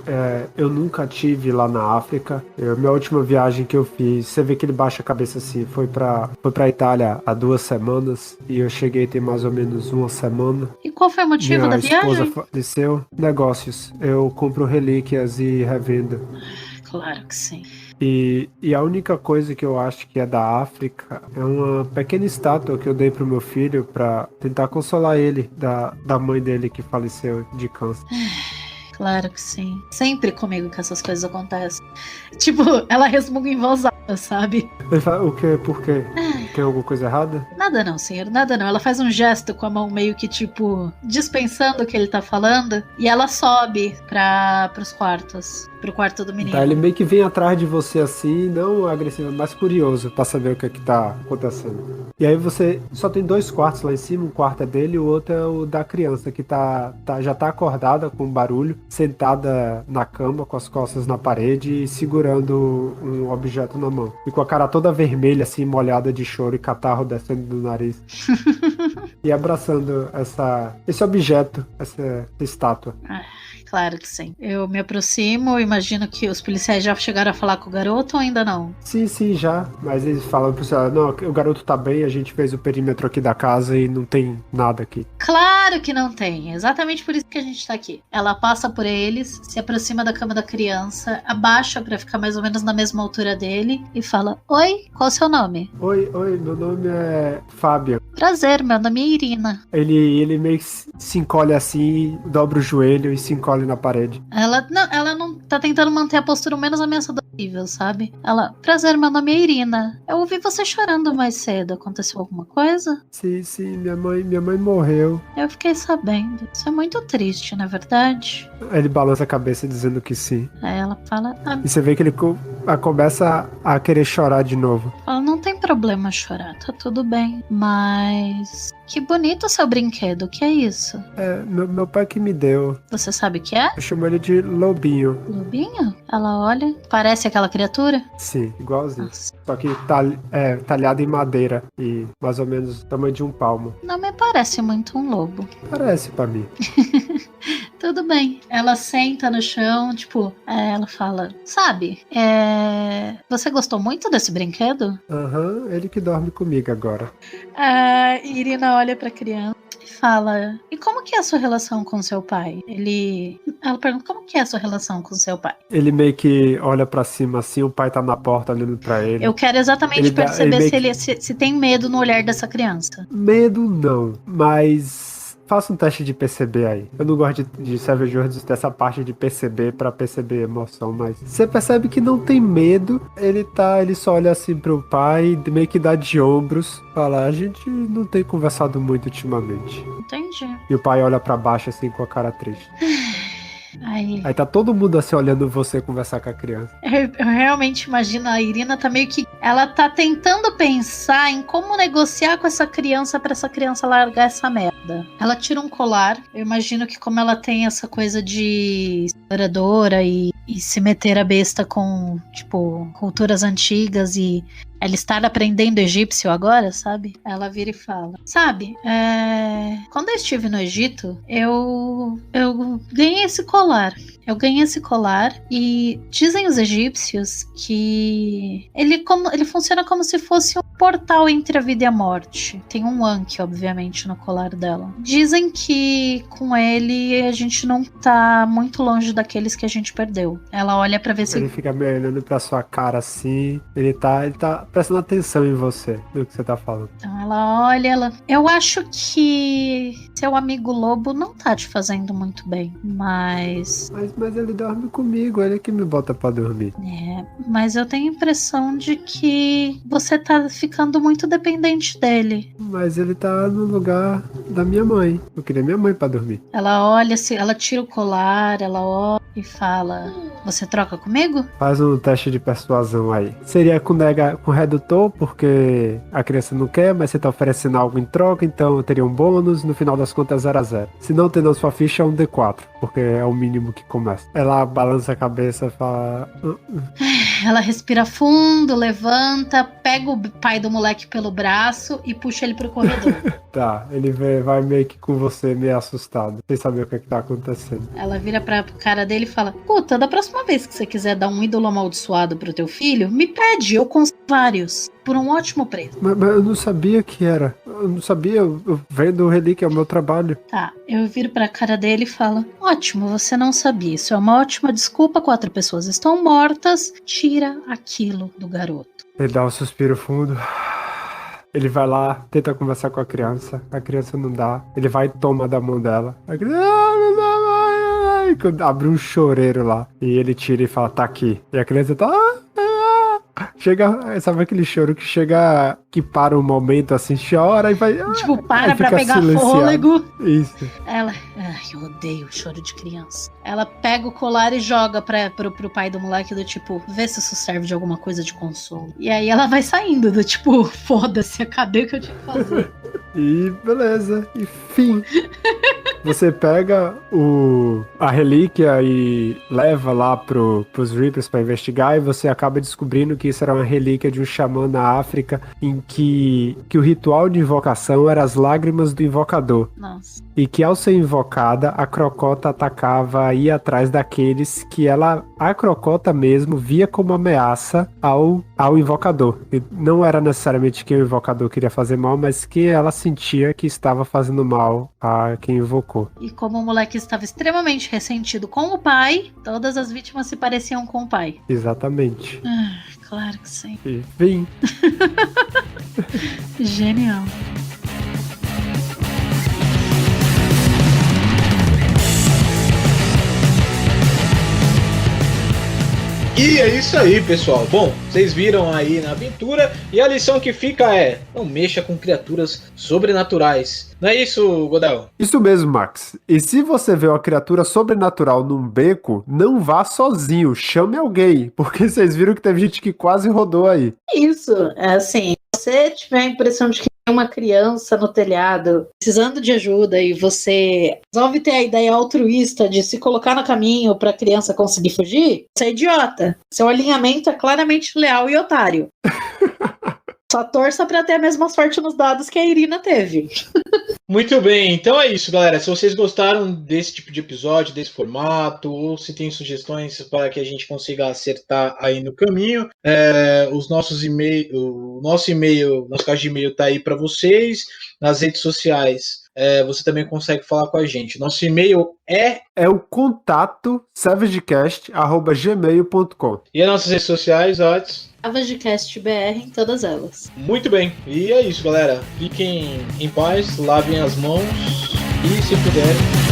eu nunca tive lá na África. Minha última viagem que eu fiz, você vê que ele baixa a cabeça assim, foi pra Itália há 2 semanas e eu cheguei tem mais ou menos 1 semana. E qual foi o motivo da viagem? Minha esposa faleceu. Negócios. Eu compro relíquias e revendo. Claro que sim. E a única coisa que eu acho que é da África é uma pequena estátua que eu dei pro meu filho pra tentar consolar ele da mãe dele que faleceu de câncer. Claro que sim. Sempre comigo que essas coisas acontecem. Tipo, ela resmunga em voz alta, sabe? Ele fala, o quê? Por quê? Tem alguma coisa errada? Nada não, senhor, nada não. Ela faz um gesto com a mão meio que, tipo, dispensando o que ele tá falando. E ela sobe pros quartos. Pro quarto do menino. Tá, ele meio que vem atrás de você assim, não agressivo, mas curioso pra saber o que tá acontecendo. E aí você só tem 2 quartos lá em cima, um quarto é dele e o outro é o da criança, que já tá acordada com barulho, sentada na cama com as costas na parede e segurando um objeto na mão. E com a cara toda vermelha, assim, molhada de choro e catarro descendo do nariz. E abraçando esse objeto, essa estátua. Claro que sim. Eu me aproximo, imagino que os policiais já chegaram a falar com o garoto ou ainda não? Sim, já. Mas eles falam pro policial, não, o garoto tá bem, a gente fez o perímetro aqui da casa e não tem nada aqui. Claro que não tem. Exatamente por isso que a gente tá aqui. Ela passa por eles, se aproxima da cama da criança, abaixa pra ficar mais ou menos na mesma altura dele e fala, oi, qual é o seu nome? Oi, meu nome é Fábio. Prazer, meu nome é Irina. Ele meio que se encolhe assim, dobra o joelho e se encolhe na parede. Ela não tá tentando manter a postura o menos ameaçadora possível, sabe? Ela, prazer, meu nome é Irina. Eu ouvi você chorando mais cedo. Aconteceu alguma coisa? Sim, minha mãe morreu. Eu fiquei sabendo. Isso é muito triste, na verdade. Ele balança a cabeça dizendo que sim. Aí ela fala... E você vê que ele começa a querer chorar de novo. Ela, não tem problema chorar, tá tudo bem. Mas... que bonito seu brinquedo, o que é isso? Meu pai que me deu. Você sabe o que é? Eu chamo ele de Lobinho. Lobinho? Ela olha, parece aquela criatura? Sim, igualzinho. Nossa. Só que talhado em madeira e mais ou menos do tamanho de um palmo. Não me parece muito um lobo. Parece pra mim. Tudo bem. Ela senta no chão, tipo, ela fala, sabe, você gostou muito desse brinquedo? Aham, ele que dorme comigo agora. A Irina olha pra criança e fala, e como que é a sua relação com seu pai? Ela pergunta, como que é a sua relação com seu pai? Ele meio que olha pra cima assim, o pai tá na porta olhando pra ele. Eu quero exatamente perceber se tem medo no olhar dessa criança. Medo não, mas Faça um teste de perceber aí. Eu não gosto de Savage Worlds dessa parte de perceber pra perceber emoção, mas você percebe que não tem medo. Ele só olha assim pro pai, meio que dá de ombros. Fala, a gente não tem conversado muito ultimamente. Entendi. E o pai olha pra baixo assim com a cara triste. Aí Tá todo mundo assim olhando você conversar com a criança. eu realmente imagino a Irina tá meio que... Ela tá tentando pensar em como negociar com essa criança pra essa criança largar essa merda. Ela tira um colar. Eu imagino que como ela tem essa coisa de exploradora e se meter a besta com, tipo, culturas antigas e ela estar aprendendo egípcio agora, sabe? Ela vira e fala, sabe, quando eu estive no Egito, eu ganhei esse colar. Eu ganhei esse colar e dizem os egípcios que ele funciona como se fosse um portal entre a vida e a morte. Tem um Ankh, obviamente, no colar dela. Dizem que com ele a gente não tá muito longe daqueles que a gente perdeu. Ela olha pra ver se... Ele fica meio olhando pra sua cara assim. Ele tá prestando atenção em você, no que você tá falando. Então ela olha, eu acho que seu amigo lobo não tá te fazendo muito bem, mas ele dorme comigo, ele que me bota pra dormir. Mas eu tenho a impressão de que você tá ficando muito dependente dele. Mas ele tá no lugar da minha mãe. Eu queria minha mãe pra dormir. Ela olha, ela tira o colar, ela olha e fala, você troca comigo? Faz um teste de persuasão aí. Seria com redutor, porque a criança não quer, mas você tá oferecendo algo em troca, então teria um bônus, no final das contas 0-0. Se não tem na sua ficha, é um D4, porque é o mínimo que começa. Ela balança a cabeça e fala... Ela respira fundo, levanta, pega o pai do moleque pelo braço e puxa ele pro corredor. Tá, ele vai meio que com você, meio assustado, sem saber o que tá acontecendo. Ela vira pra cara dele e fala, puta, da próxima vez que você quiser dar um ídolo amaldiçoado pro teu filho, me pede, eu consigo vários, por um ótimo preço. Mas eu não sabia que era. Eu não sabia, eu vendo relíquia, é o meu trabalho. Tá, eu viro pra cara dele e falo, ótimo, você não sabia, isso é uma ótima desculpa, 4 pessoas estão mortas, tira aquilo do garoto. Ele dá um suspiro fundo. Ele vai lá, tenta conversar com a criança não dá. Ele vai e toma da mão dela. A criança, não dá, abre um choreiro lá. E ele tira e fala, tá aqui. E a criança tá... Chega, sabe aquele choro que chega, que para um momento assim, chora e vai... Tipo, para pra pegar silenciado. fôlego. Isso. Ela, eu odeio choro de criança. Ela pega o colar e joga pro pai do moleque do tipo, vê se isso serve de alguma coisa de consolo. E aí ela vai saindo do tipo, foda-se, cadê que eu tinha que fazer? E beleza, e fim. Você pega a relíquia e leva lá pros Reapers pra investigar, e você acaba descobrindo que isso era uma relíquia de um xamã na África, em que o ritual de invocação era as lágrimas do invocador. Nossa. E que ao ser invocada, a Crocota atacava e ia atrás daqueles que a Crocota mesmo via como ameaça ao invocador. E não era necessariamente quem o invocador queria fazer mal, mas que ela sentia que estava fazendo mal a quem invocou. E como o moleque estava extremamente ressentido com o pai, todas as vítimas se pareciam com o pai. Exatamente. Claro que sim. Enfim. Genial. E é isso aí, pessoal. Bom, vocês viram aí na aventura, e a lição que fica é: não mexa com criaturas sobrenaturais. Não é isso, Godel? Isso mesmo, Max. E se você vê uma criatura sobrenatural num beco, não vá sozinho, chame alguém, porque vocês viram que teve gente que quase rodou aí. Isso, é assim, se você tiver a impressão de que tem uma criança no telhado precisando de ajuda e você resolve ter a ideia altruísta de se colocar no caminho para a criança conseguir fugir, você é idiota. Seu alinhamento é claramente leal e otário. Só torça para ter a mesma sorte nos dados que a Irina teve. Muito bem, então é isso, galera. Se vocês gostaram desse tipo de episódio, desse formato, ou se tem sugestões para que a gente consiga acertar aí no caminho, nosso e-mail, nosso caixa de e-mail tá aí para vocês. Nas redes sociais, você também consegue falar com a gente. Nosso e-mail é o contato savagecast@gmail.com. E as nossas redes sociais, Otis? SavageCastBR em todas elas. Muito bem, e é isso, galera. Fiquem em paz, lavem as mãos E se puder,